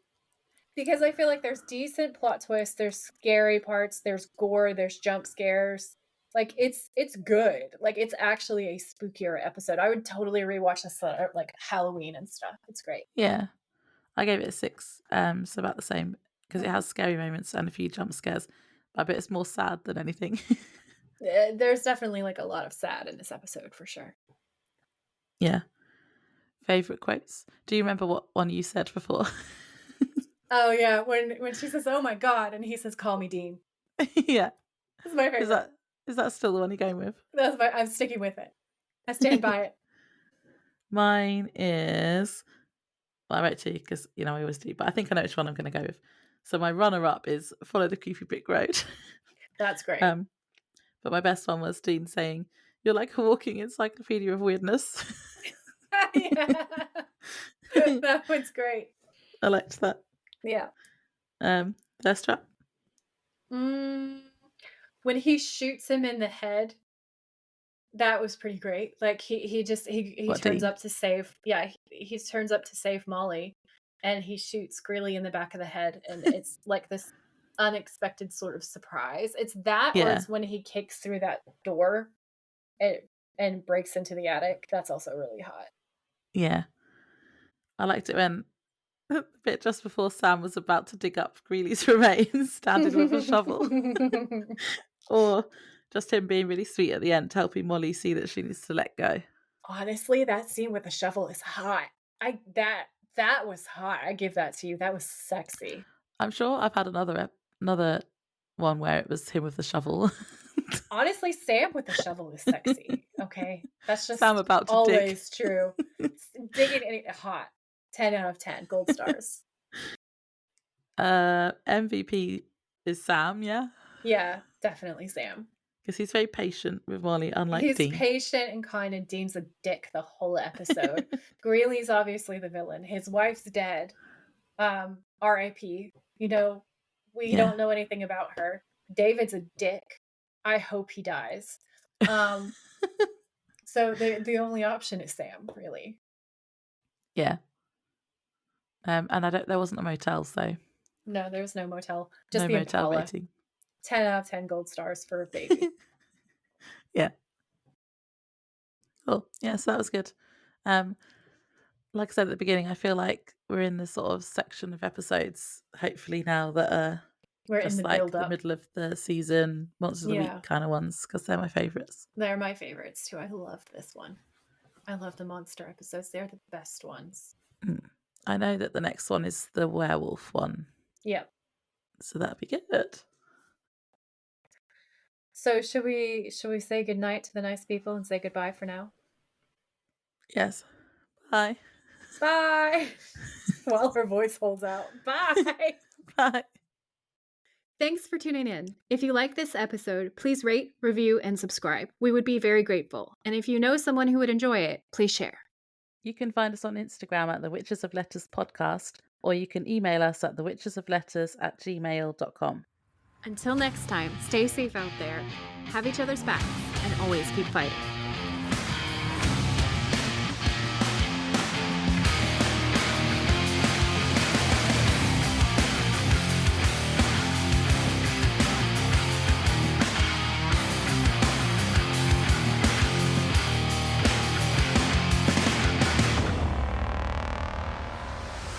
because I feel like there's decent plot twists, there's scary parts, there's gore, there's jump scares. Like it's good. Like it's actually a spookier episode. I would totally rewatch this like Halloween and stuff. It's great. Yeah. I gave it a 6. So about the same, because it has scary moments and a few jump scares. But I bet it's more sad than anything. There's definitely like a lot of sad in this episode for sure. Yeah. Favorite quotes? Do you remember what one you said before? Oh yeah, when she says, "Oh my god," and he says, "Call me Dean." Yeah. That's my favorite. Is that still the one you're going with? I'm sticking with it. I stand by it. Mine is, well, I wrote 2 because I always do, but I think I know which one I'm going to go with. So my runner-up is "Follow the creepy brick road." That's great. But my best one was Dean saying, "You're like a walking encyclopedia of weirdness." Yeah. That one's great. I liked that. Yeah. Thirst trap? When he shoots him in the head, that was pretty great. Like he turns up to save. Yeah, he turns up to save Molly, and he shoots Greeley in the back of the head, and it's like this unexpected sort of surprise. It's that, or it's when he kicks through that door, and breaks into the attic. That's also really hot. Yeah. I liked it when the bit just before Sam was about to dig up Greeley's remains, standing with a shovel. Or just him being really sweet at the end, helping Molly see that she needs to let go. Honestly, that scene with the shovel is hot. That was hot. I give that to you. That was sexy. I'm sure I've had another one where it was him with the shovel. Honestly, Sam with the shovel is sexy. Okay, that's just Sam about to always dig. true. Digging hot. 10 out of 10. Gold stars. MVP is Sam, yeah? Yeah, definitely Sam. Because he's very patient with Molly, unlike Dean. He's patient and kind, and Dean's a dick the whole episode. Greeley's obviously the villain. His wife's dead. R.I.P. We don't know anything about her. David's a dick. I hope he dies. So the only option is Sam, really. Yeah. And there wasn't a motel, so no, there was no motel. Just no the motel Impala. rating. 10 out of 10 gold stars for a baby. Yeah. Cool. Yeah, so that was good. Like I said at the beginning, I feel like we're in this sort of section of episodes, hopefully now that are we're just in the like build-up. the middle of the season, Monsters of the Week kind of ones, because they're my favourites. They're my favourites too. I love this one. I love the monster episodes. They're the best ones. I know that the next one is the werewolf one. Yep. So that'd be good. So should we say goodnight to the nice people and say goodbye for now? Yes. Bye. Bye. While her voice holds out. Bye. Bye. Thanks for tuning in. If you like this episode, please rate, review, and subscribe. We would be very grateful. And if you know someone who would enjoy it, please share. You can find us on Instagram at The Witches of Letters Podcast, or you can email us at thewitchesofletters@gmail.com. Until next time, stay safe out there, have each other's backs, and always keep fighting.